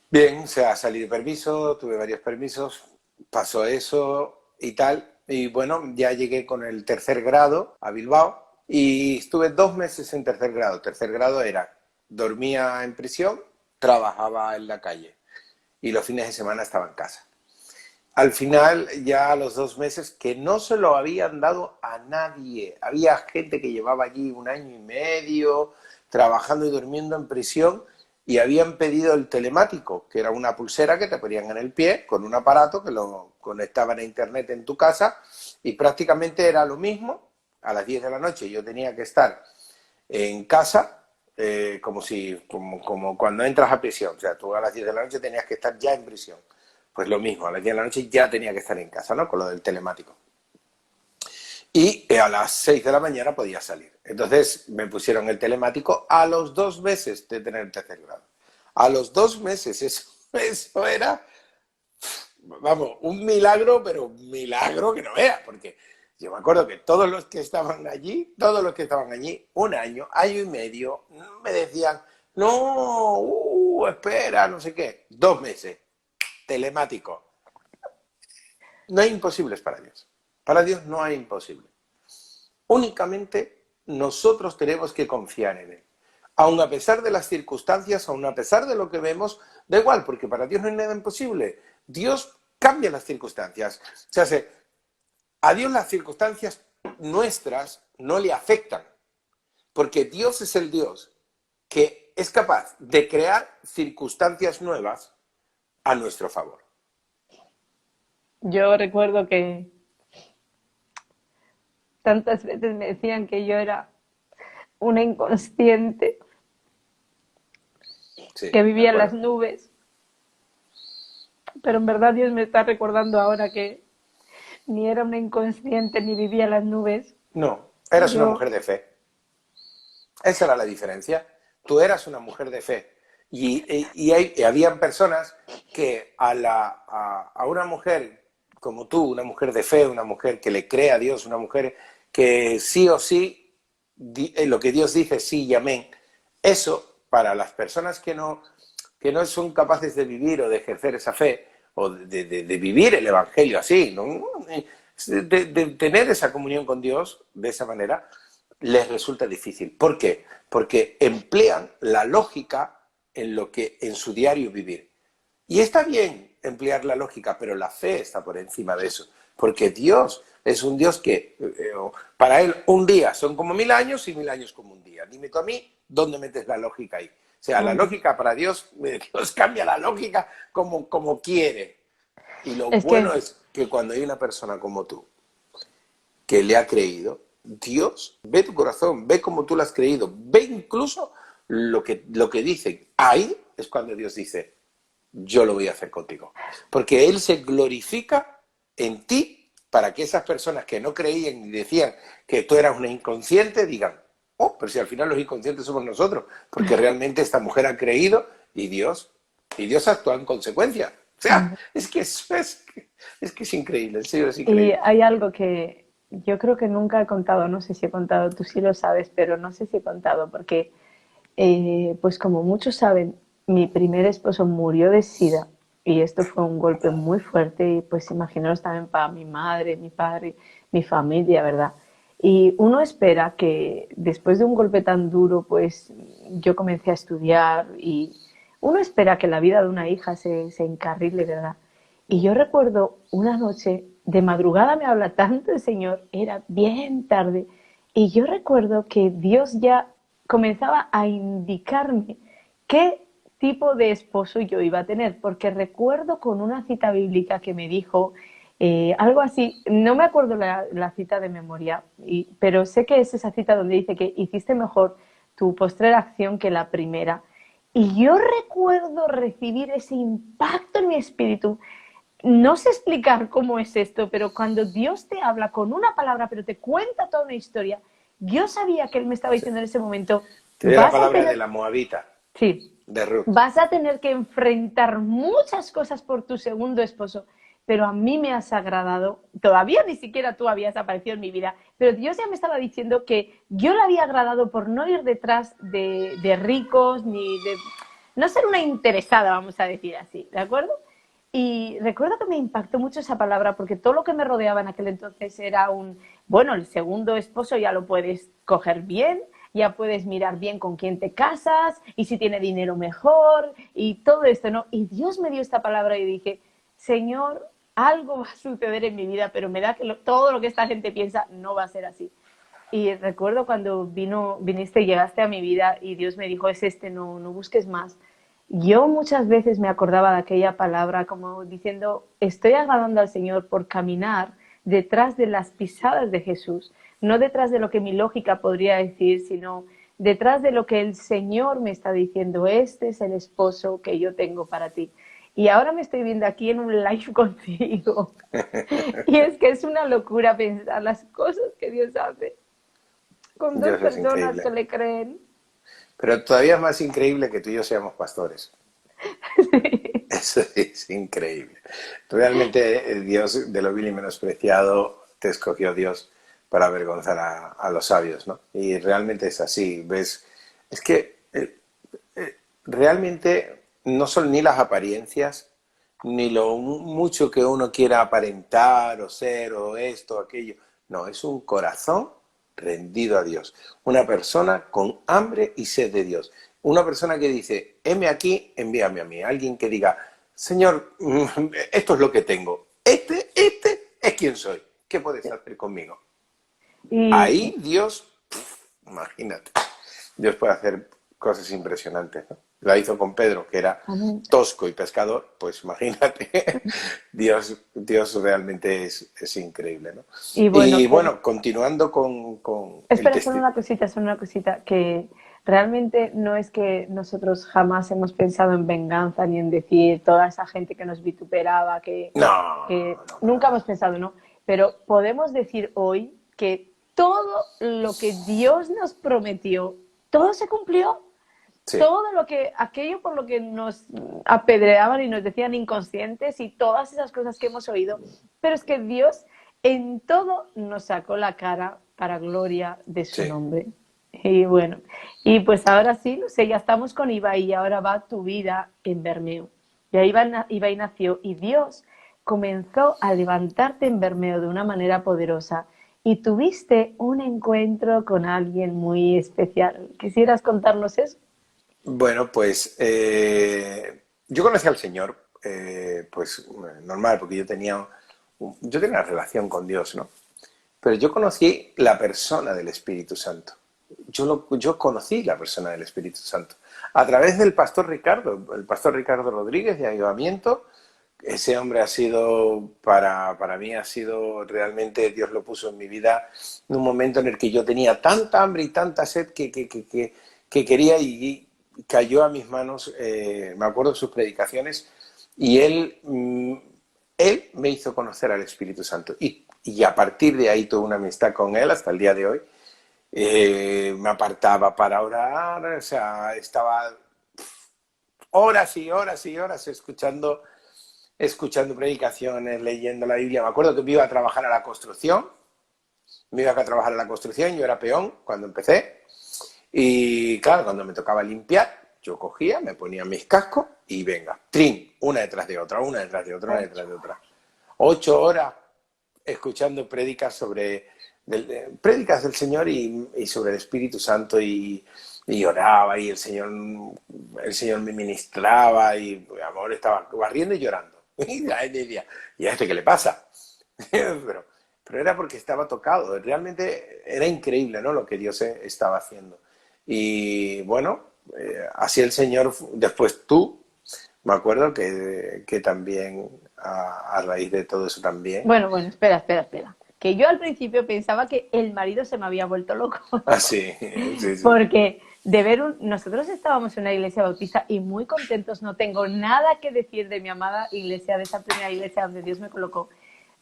Bien, o sea, salí de permiso, tuve varios permisos, pasó eso y tal. Y bueno, ya llegué con el 3er grado a Bilbao y estuve 2 meses en 3er grado. 3er grado era, dormía en prisión, trabajaba en la calle y los fines de semana estaba en casa. Al final, ya a los 2 meses, que no se lo habían dado a nadie. Había gente que llevaba allí 1 año y medio trabajando y durmiendo en prisión y habían pedido el telemático, que era una pulsera que te ponían en el pie con un aparato que lo conectaban a internet en tu casa y prácticamente era lo mismo. A las 10 de la noche yo tenía que estar en casa, como cuando entras a prisión. O sea, tú a las 10 de la noche tenías que estar ya en prisión. Pues lo mismo, a las 10 de la noche ya tenía que estar en casa, ¿no? Con lo del telemático. Y a las 6 de la mañana podía salir. Entonces me pusieron el telemático a los 2 meses de tener el tercer grado. A los 2 meses, eso era, vamos, un milagro, pero un milagro que no vea, porque yo me acuerdo que todos los que estaban allí, un año y medio, me decían, no, espera, no sé qué, 2 meses, telemático. No hay imposibles para Dios. Para Dios no hay imposible. Únicamente nosotros tenemos que confiar en Él. Aun a pesar de las circunstancias, aun a pesar de lo que vemos, da igual, porque para Dios no hay nada imposible. Dios cambia las circunstancias. O sea, a Dios las circunstancias nuestras no le afectan, porque Dios es el Dios que es capaz de crear circunstancias nuevas a nuestro favor. Yo recuerdo que tantas veces me decían que yo era una inconsciente, Sí, que de vivía en las acuerdo. nubes, pero en verdad Dios me está recordando ahora que ni era una inconsciente ni vivía en las nubes. No, eras una Yo, mujer de fe. Esa era la diferencia. Tú eras una mujer de fe. Y habían personas que a una mujer como tú, una mujer de fe, una mujer que le cree a Dios, una mujer que sí o sí, lo que Dios dice sí y amén, eso para las personas que no son capaces de vivir o de ejercer esa fe, o de vivir el Evangelio así, ¿no? de tener esa comunión con Dios de esa manera, les resulta difícil. ¿Por qué? Porque emplean la lógica en su diario vivir. Y está bien emplear la lógica, pero la fe está por encima de eso. Porque Dios es un Dios que, para Él, un día son como 1000 años y 1000 años como un día. Dime tú a mí, ¿dónde metes la lógica ahí? O sea, la lógica para Dios, Dios cambia la lógica como quiere. Y lo es bueno que, es que cuando hay una persona como tú, que le ha creído, Dios ve tu corazón, ve cómo tú lo has creído, ve incluso lo que dicen. Ahí es cuando Dios dice, yo lo voy a hacer contigo. Porque Él se glorifica en ti para que esas personas que no creían y decían que tú eras una inconsciente digan, oh, pero si al final los inconscientes somos nosotros, porque realmente esta mujer ha creído y Dios actúa en consecuencia. O sea, es que es increíble, en serio, es y increíble. hay algo que yo creo que nunca he contado, no sé si he contado, tú sí lo sabes, pero no sé si he contado, porque, pues como muchos saben, mi primer esposo murió de SIDA y esto fue un golpe muy fuerte y pues imaginaros también para mi madre, mi padre, mi familia, ¿verdad? Y uno espera que después de un golpe tan duro, pues yo comencé a estudiar y uno espera que la vida de una hija se encarrile, ¿verdad? Y yo recuerdo una noche, de madrugada me habla tanto el Señor, era bien tarde, y yo recuerdo que Dios ya comenzaba a indicarme qué tipo de esposo yo iba a tener, porque recuerdo con una cita bíblica que me dijo algo así, no me acuerdo la cita de memoria, pero sé que es esa cita donde dice que hiciste mejor tu postrera acción que la primera. Y yo recuerdo recibir ese impacto en mi espíritu. No sé explicar cómo es esto, pero cuando Dios te habla con una palabra, pero te cuenta toda una historia, yo sabía que Él me estaba Sí. diciendo en ese momento, Te dio la vas a palabra de tener, la Moabita, sí, de Ruth. vas a tener que enfrentar muchas cosas por tu segundo esposo, pero a mí me has agradado. Todavía ni siquiera tú habías aparecido en mi vida, pero Dios ya me estaba diciendo que yo le había agradado por no ir detrás de ricos ni de no ser una interesada, vamos a decir así, ¿de acuerdo? Y recuerdo que me impactó mucho esa palabra porque todo lo que me rodeaba en aquel entonces era bueno, el segundo esposo ya lo puedes coger bien, ya puedes mirar bien con quién te casas y si tiene dinero mejor y todo esto, ¿no? Y Dios me dio esta palabra y dije, Señor, algo va a suceder en mi vida, pero me da que todo lo que esta gente piensa no va a ser así. Y recuerdo cuando viniste y llegaste a mi vida y Dios me dijo, es este, no, no busques más. Yo muchas veces me acordaba de aquella palabra como diciendo, estoy agradando al Señor por caminar detrás de las pisadas de Jesús, no detrás de lo que mi lógica podría decir, sino detrás de lo que el Señor me está diciendo, este es el esposo que yo tengo para ti. Y ahora me estoy viendo aquí en un live contigo. Y es que es una locura pensar las cosas que Dios hace con dos Dios es personas que increíble. le creen. Pero todavía es más increíble que tú y yo seamos pastores. Eso es increíble. Realmente Dios, de lo vil y menospreciado, te escogió Dios para avergonzar a los sabios, ¿no? Y realmente es así, ¿ves? Es que realmente no son ni las apariencias, ni lo mucho que uno quiera aparentar o ser o esto o aquello. No, es un corazón rendido a Dios. Una persona con hambre y sed de Dios. Una persona que dice, heme aquí, envíame a mí. Alguien que diga, Señor, esto es lo que tengo. Este es quien soy. ¿Qué puedes hacer conmigo? Y Ahí Dios, imagínate, Dios puede hacer cosas impresionantes, ¿no? La hizo con Pedro, que era amén. tosco y pescador, pues imagínate, Dios realmente es increíble, ¿no? Y bueno, Y pues bueno, continuando con el espera, testimonio. solo una cosita, que realmente no es que nosotros jamás hemos pensado en venganza ni en decir toda esa gente que nos vituperaba, que No, no, para nunca nada. hemos pensado, ¿no? Pero podemos decir hoy que todo lo que Dios nos prometió, todo se cumplió. Sí, Todo lo que, aquello por lo que nos apedreaban y nos decían inconscientes y todas esas cosas que hemos oído, pero es que Dios en todo nos sacó la cara para gloria de su sí. nombre. Y bueno, y pues ahora sí, no sé, ya estamos con Ibai y ahora va tu vida en Bermeo. Y ahí Ibai nació y Dios comenzó a levantarte en Bermeo de una manera poderosa y tuviste un encuentro con alguien muy especial. ¿Quisieras contarnos eso? Bueno, pues yo conocí al Señor, pues normal, porque yo tenía una relación con Dios, ¿no? Pero yo conocí la persona del Espíritu Santo. Yo conocí la persona del Espíritu Santo a través del pastor Ricardo, el pastor Ricardo Rodríguez de Avivamiento. Ese hombre ha sido, para mí, ha sido realmente, Dios lo puso en mi vida en un momento en el que yo tenía tanta hambre y tanta sed que quería y cayó a mis manos, me acuerdo de sus predicaciones, y él me hizo conocer al Espíritu Santo. Y a partir de ahí tuve una amistad con él hasta el día de hoy. Me apartaba para orar, o sea, estaba horas y horas y horas escuchando predicaciones, leyendo la Biblia. Me acuerdo que me iba a trabajar a la construcción, yo era peón cuando empecé, y claro, cuando me tocaba limpiar, yo cogía, me ponía mis cascos y venga, trin, una detrás de otra, una detrás de otra, una detrás de otra. 8 horas escuchando prédicas del Señor y sobre el Espíritu Santo y oraba y el Señor me ministraba y mi amor estaba barriendo y llorando. Y decía, ¿y a este qué le pasa? Pero era porque estaba tocado. Realmente era increíble, ¿no? Lo que Dios estaba haciendo. Y bueno, así el Señor, después tú, me acuerdo que también, a raíz de todo eso también. Bueno, espera. Que yo al principio pensaba que el marido se me había vuelto loco. Ah, sí, sí, sí. Porque de ver nosotros estábamos en una iglesia bautista y muy contentos, no tengo nada que decir de mi amada iglesia, de esa primera iglesia donde Dios me colocó.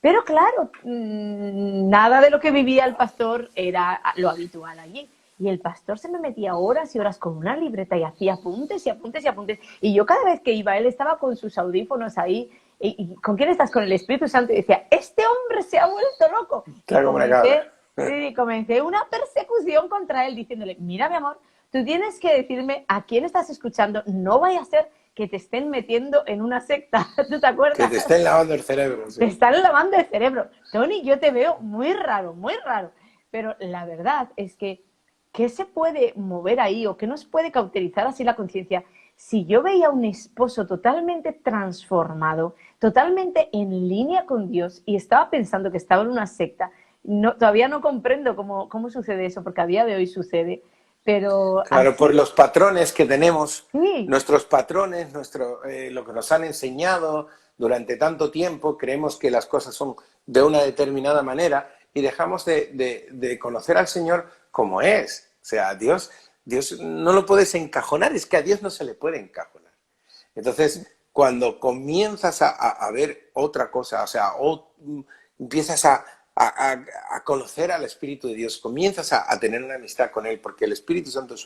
Pero claro, nada de lo que vivía el pastor era lo habitual allí. Y el pastor se me metía horas y horas con una libreta y hacía apuntes y apuntes y apuntes. Y yo cada vez que iba, él estaba con sus audífonos ahí. ¿Y con quién estás? Con el Espíritu Santo. Y decía, este hombre se ha vuelto loco. Y Está como una cabra. comencé una persecución contra él diciéndole, mira mi amor, tú tienes que decirme a quién estás escuchando, no vaya a ser que te estén metiendo en una secta. ¿Tú te Que acuerdas? te estén lavando el cerebro, Te sí. están lavando el cerebro. Tony, yo te veo muy raro, muy raro. Pero la verdad es que, ¿qué se puede mover ahí o qué nos puede cauterizar así la conciencia? Si yo veía a un esposo totalmente transformado, totalmente en línea con Dios y estaba pensando que estaba en una secta, no, todavía no comprendo cómo sucede eso, porque a día de hoy sucede, pero Claro, por así, los patrones que tenemos, sí, nuestros patrones, lo que nos han enseñado durante tanto tiempo, creemos que las cosas son de una determinada manera y dejamos de conocer al Señor como es. O sea, Dios no lo puedes encajonar, es que a Dios no se le puede encajonar. Entonces, cuando comienzas a ver otra cosa, o sea, empiezas a conocer al Espíritu de Dios, comienzas a tener una amistad con Él, porque el Espíritu Santo es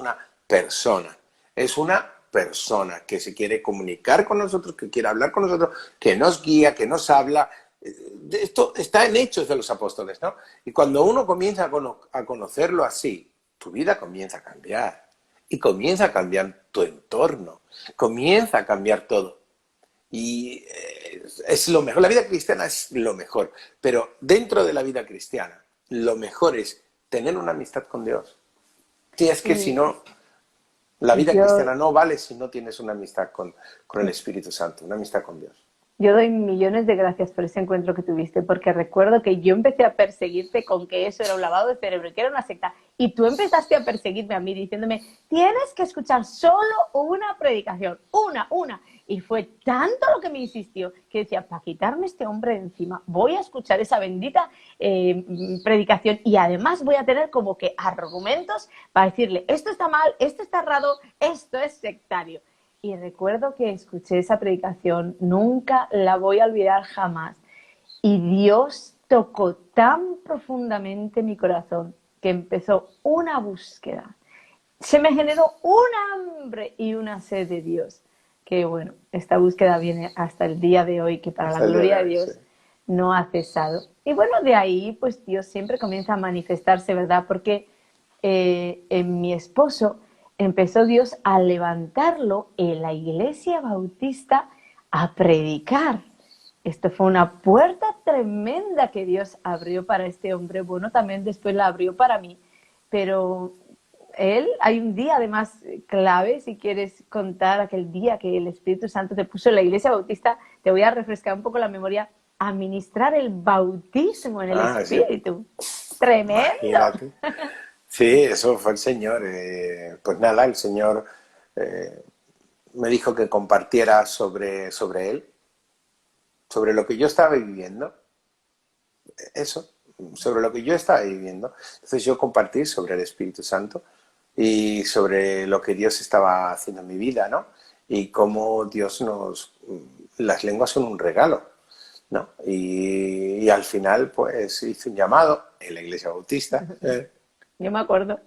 una persona que se quiere comunicar con nosotros, que quiere hablar con nosotros, que nos guía, que nos habla. Esto está en Hechos de los Apóstoles, ¿no? Y cuando uno comienza a conocerlo así, tu vida comienza a cambiar. Y comienza a cambiar tu entorno. Comienza a cambiar todo. Y es lo mejor. La vida cristiana es lo mejor. Pero dentro de la vida cristiana, lo mejor es tener una amistad con Dios. Y es que si Y no, la vida yo, cristiana no vale si no tienes una amistad con el Espíritu Santo, una amistad con Dios. Yo doy millones de gracias por ese encuentro que tuviste, porque recuerdo que yo empecé a perseguirte con que eso era un lavado de cerebro y que era una secta, y tú empezaste a perseguirme a mí diciéndome, tienes que escuchar solo una predicación, una. Y fue tanto lo que me insistió que decía, para quitarme este hombre de encima, voy a escuchar esa bendita predicación y además voy a tener como que argumentos para decirle, esto está mal, esto está errado, esto es sectario. Y recuerdo que escuché esa predicación, nunca la voy a olvidar jamás. Y Dios tocó tan profundamente mi corazón que empezó una búsqueda. Se me generó un hambre y una sed de Dios. Que bueno, esta búsqueda viene hasta el día de hoy, que para la Hasta el día de gloria de hoy, sí. Dios no ha cesado. Y bueno, de ahí pues Dios siempre comienza a manifestarse, ¿verdad? Porque en mi esposo empezó Dios a levantarlo en la iglesia bautista a predicar. Esto fue una puerta tremenda que Dios abrió para este hombre. Bueno, también después la abrió para mí. Pero hay un día además clave, si quieres contar aquel día que el Espíritu Santo te puso en la iglesia bautista, te voy a refrescar un poco la memoria, a ministrar el bautismo en el Sí, Espíritu. Tremendo. imagínate. Sí, eso fue el Señor. Pues nada, el Señor me dijo que compartiera sobre Él, sobre lo que yo estaba viviendo. Eso, sobre lo que yo estaba viviendo. Entonces yo compartí sobre el Espíritu Santo y sobre lo que Dios estaba haciendo en mi vida, ¿no? Y cómo Dios las lenguas son un regalo, ¿no? Y al final, pues hice un llamado en la iglesia bautista. Yo me acuerdo.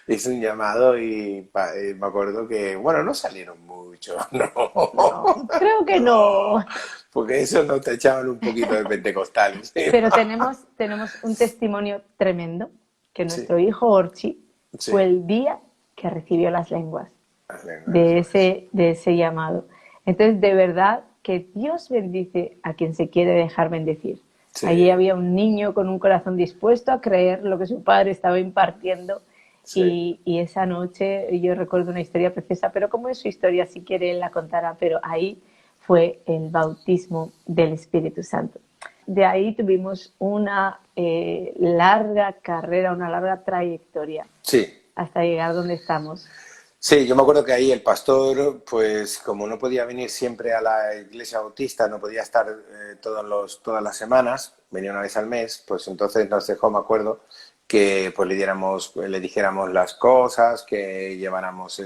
Hice un llamado y me acuerdo que, bueno, no salieron mucho, no, No, creo que no, no. porque eso nos te echaban un poquito de pentecostales. Pero tenemos un testimonio tremendo, que Sí, nuestro hijo Orchi fue sí, el día que recibió las lenguas eso es. de ese llamado. Entonces, de verdad que Dios bendice a quien se quiere dejar bendecir. Sí, Allí había un niño con un corazón dispuesto a creer lo que su padre estaba impartiendo. sí. Y esa noche yo recuerdo una historia preciosa, pero como es su historia, si quiere él la contará, pero ahí fue el bautismo del Espíritu Santo. De ahí tuvimos una larga carrera, una larga trayectoria Sí, hasta llegar donde estamos. sí, yo me acuerdo que ahí el pastor, pues como no podía venir siempre a la iglesia bautista, no podía estar todas las semanas, venía una vez al mes, pues entonces nos dejó, me acuerdo, que pues le dijéramos las cosas, que lleváramos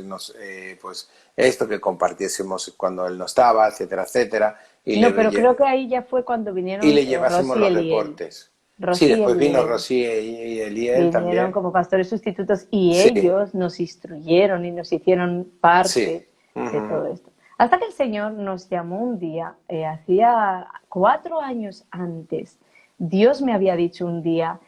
pues esto, que compartiésemos cuando él no estaba, etcétera, etcétera, No, pero creo que ahí ya fue cuando y vinieron le llevásemos Rosy y los Eliel. reportes. Sí, Rosy y después vino Eliel Rosy y Eliel vinieron también. como pastores sustitutos y Sí, ellos nos instruyeron y nos hicieron sí. parte de Ujú. todo esto. Hasta que el Señor nos llamó un día, hacía 4 años antes, Dios me había dicho un día,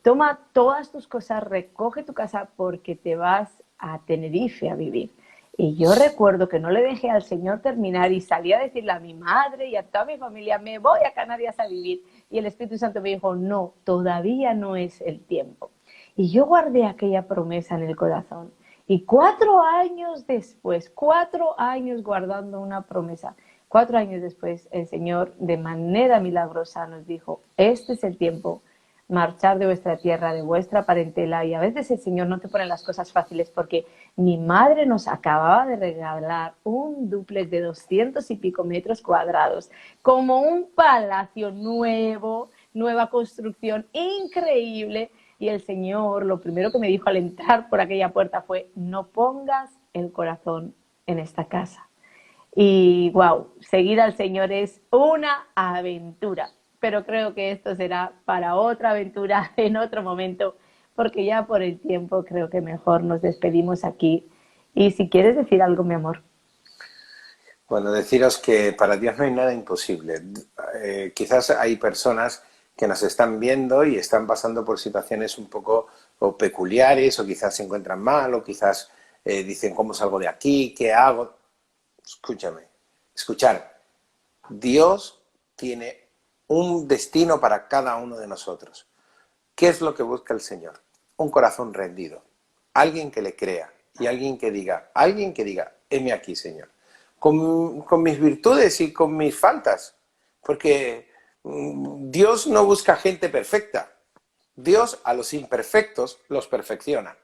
toma todas tus cosas, recoge tu casa porque te vas a Tenerife a vivir. Y yo recuerdo que no le dejé al Señor terminar y salí a decirle a mi madre y a toda mi familia, me voy a Canarias a vivir. Y el Espíritu Santo me dijo, no, todavía no es el tiempo. Y yo guardé aquella promesa en el corazón. Y 4 años después, 4 años guardando una promesa, 4 años después, el Señor de manera milagrosa nos dijo, este es el tiempo, marchar de vuestra tierra, de vuestra parentela. Y a veces el Señor no te pone las cosas fáciles porque mi madre nos acababa de regalar un dúplex de 200 y pico metros cuadrados, como un palacio nuevo, nueva construcción, increíble. Y el Señor, lo primero que me dijo al entrar por aquella puerta fue, no pongas el corazón en esta casa. Y wow, seguir al Señor es una aventura. Pero creo que esto será para otra aventura en otro momento, porque ya por el tiempo creo que mejor nos despedimos aquí. Y si quieres decir algo, mi amor. Bueno, deciros que para Dios no hay nada imposible. Quizás hay personas que nos están viendo y están pasando por situaciones un poco o peculiares, o quizás se encuentran mal, o quizás dicen, ¿cómo salgo de aquí? ¿Qué hago? Escúchame, escuchar. Dios tiene un destino para cada uno de nosotros. ¿Qué es lo que busca el Señor? Un corazón rendido, alguien que le crea y alguien que diga, heme aquí, Señor, con mis virtudes y con mis faltas, porque Dios no busca gente perfecta, Dios a los imperfectos los perfecciona.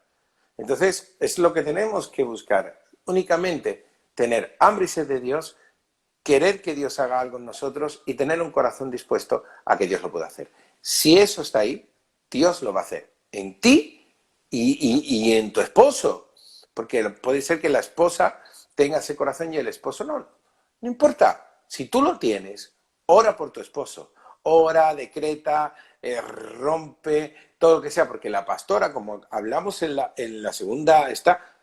Entonces es lo que tenemos que buscar, únicamente tener hambre y sed de Dios, querer que Dios haga algo en nosotros y tener un corazón dispuesto a que Dios lo pueda hacer. Si eso está ahí, Dios lo va a hacer en ti y en tu esposo. Porque puede ser que la esposa tenga ese corazón y el esposo no. No importa. Si tú lo tienes, ora por tu esposo. Ora, decreta, rompe, todo lo que sea. Porque la pastora, como hablamos en la segunda,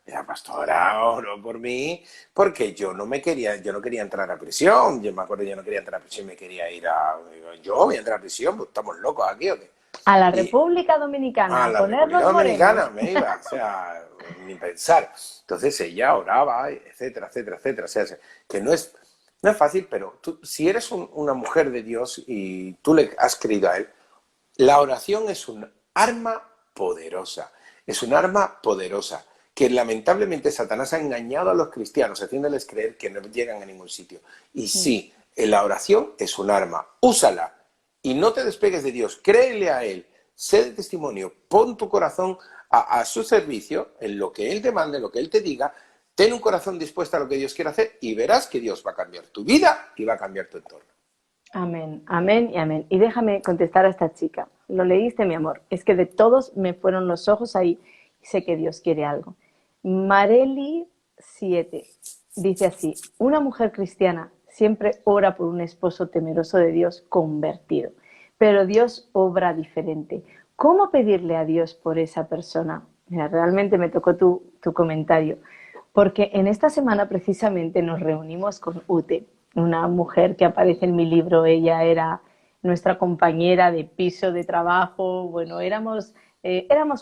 la pastora oró por mí porque yo no quería entrar a prisión. Yo me acuerdo, yo no quería entrar a prisión, me quería ir a... Yo voy a entrar a prisión, pues estamos locos aquí, ¿o qué? A la Y República Dominicana, a a la República ponernos morenos. Dominicana me iba, o sea, ni pensar. Entonces ella oraba, etcétera, etcétera, etcétera. O sea, que no es fácil, pero tú, si eres una mujer de Dios y tú le has creído a Él, la oración es un arma poderosa. Es un arma poderosa que lamentablemente Satanás ha engañado a los cristianos, haciéndoles creer que no llegan a ningún sitio. Y sí, la oración es un arma. Úsala y no te despegues de Dios. Créele a Él. Sé de testimonio. Pon tu corazón a su servicio, en lo que Él te mande, en lo que Él te diga. Ten un corazón dispuesto a lo que Dios quiere hacer y verás que Dios va a cambiar tu vida y va a cambiar tu entorno. Amén, amén y amén. Y déjame contestar a esta chica. Lo leíste, mi amor. Es que de todos me fueron los ojos ahí y sé que Dios quiere algo. Mareli 7 dice así: una mujer cristiana siempre ora por un esposo temeroso de Dios convertido, pero Dios obra diferente. ¿Cómo pedirle a Dios por esa persona? Mira, realmente me tocó tu comentario, porque en esta semana precisamente nos reunimos con Ute, una mujer que aparece en mi libro. Ella era nuestra compañera de piso, de trabajo. Bueno, éramos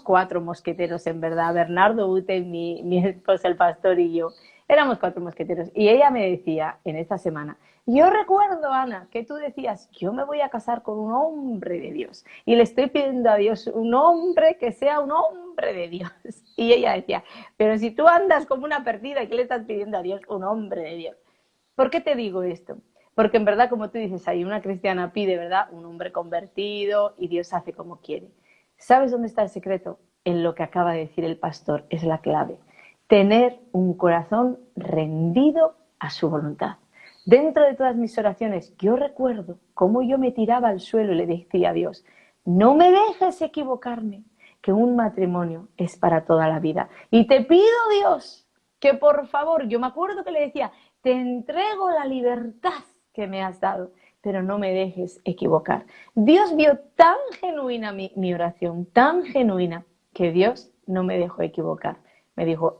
4 mosqueteros, en verdad. Bernardo, Ute, mi esposo, el pastor, y yo. Éramos 4 mosqueteros. Y ella me decía en esta semana: yo recuerdo, Ana, que tú decías, yo me voy a casar con un hombre de Dios. Y le estoy pidiendo a Dios un hombre que sea un hombre de Dios. Y ella decía: pero si tú andas como una perdida, ¿qué le estás pidiendo a Dios? Un hombre de Dios. ¿Por qué te digo esto? Porque en verdad, como tú dices, ahí una cristiana pide, ¿verdad?, un hombre convertido y Dios hace como quiere. ¿Sabes dónde está el secreto? En lo que acaba de decir el pastor, es la clave. Tener un corazón rendido a su voluntad. Dentro de todas mis oraciones, yo recuerdo cómo yo me tiraba al suelo y le decía a Dios: no me dejes equivocarme, que un matrimonio es para toda la vida. Y te pido, Dios, que por favor, yo me acuerdo que le decía: te entrego la libertad que me has dado, pero no me dejes equivocar. Dios vio tan genuina mi oración, tan genuina, que Dios no me dejó equivocar. Me dijo: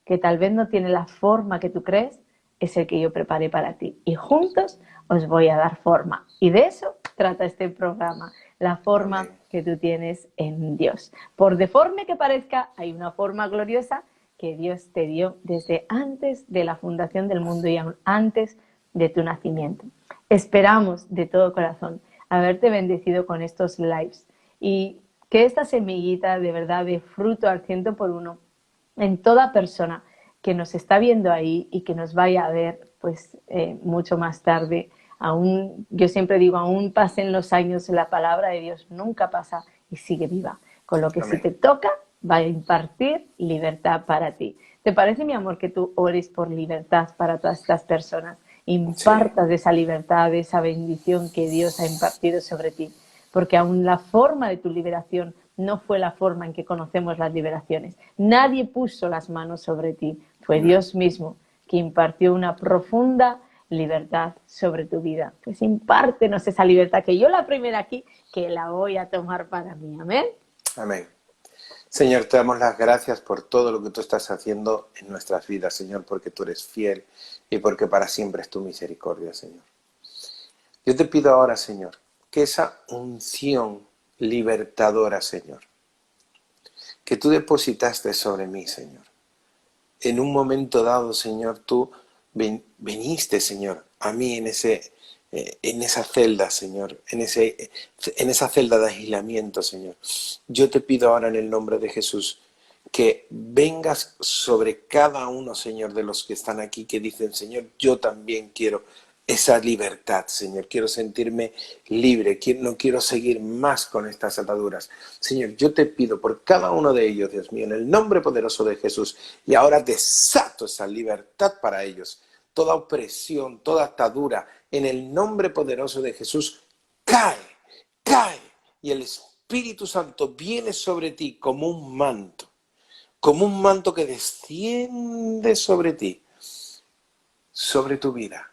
que tal vez no tiene la forma que tú crees, es el que yo preparé para ti. Y juntos os voy a dar forma. Y de eso trata este programa, la forma Amén. que tú tienes en Dios. Por deforme que parezca, hay una forma gloriosa que Dios te dio desde antes de la fundación del mundo y aún antes de tu nacimiento. Esperamos de todo corazón haberte bendecido con estos lives y que esta semillita de verdad dé fruto al 100 por 1 en toda persona que nos está viendo ahí y que nos vaya a ver pues mucho más tarde. Aún, yo siempre digo, aún pasen los años, la palabra de Dios nunca pasa y sigue viva. Con lo que si Amén. te toca, va a impartir libertad para ti. ¿Te parece, mi amor, que tú ores por libertad para todas estas personas? Sí, Impartas de esa libertad, de esa bendición que Dios ha impartido sobre ti. Porque aún la forma de tu liberación no fue la forma en que conocemos las liberaciones. Nadie puso las manos sobre ti, fue no, Dios mismo que impartió una profunda libertad sobre tu vida. Pues impártenos esa libertad, que yo la primera aquí, que la voy a tomar para mí. Amén. Amén. Señor, te damos las gracias por todo lo que tú estás haciendo en nuestras vidas, Señor, porque tú eres fiel y porque para siempre es tu misericordia, Señor. Yo te pido ahora, Señor, que esa unción libertadora, Señor, que tú depositaste sobre mí, Señor. En un momento dado, Señor, tú viniste, Señor, a mí en esa celda, Señor, en esa celda de aislamiento, Señor. Yo te pido ahora en el nombre de Jesús que vengas sobre cada uno, Señor, de los que están aquí, que dicen, Señor, yo también quiero esa libertad, Señor. Quiero sentirme libre, no quiero seguir más con estas ataduras. Señor, yo te pido por cada uno de ellos, Dios mío, en el nombre poderoso de Jesús, y ahora desato esa libertad para ellos. Toda opresión, toda atadura, en el nombre poderoso de Jesús, cae, cae, y el Espíritu Santo viene sobre ti como un manto que desciende sobre ti, sobre tu vida.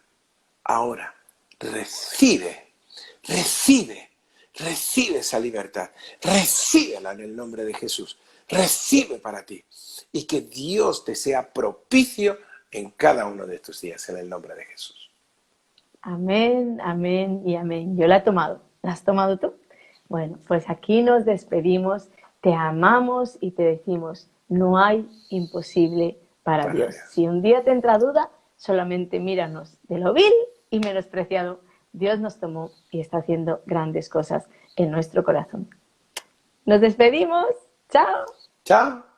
Ahora, recibe esa libertad, recíbela en el nombre de Jesús, recibe para ti, y que Dios te sea propicio en cada uno de tus días, en el nombre de Jesús. Amén, amén y amén. Yo la he tomado. ¿La has tomado tú? Bueno, pues aquí nos despedimos, te amamos y te decimos, no hay imposible para Dios. Si un día te entra duda, solamente míranos de lo vil y menospreciado. Dios nos tomó y está haciendo grandes cosas en nuestro corazón. Nos despedimos. Chao. Chao.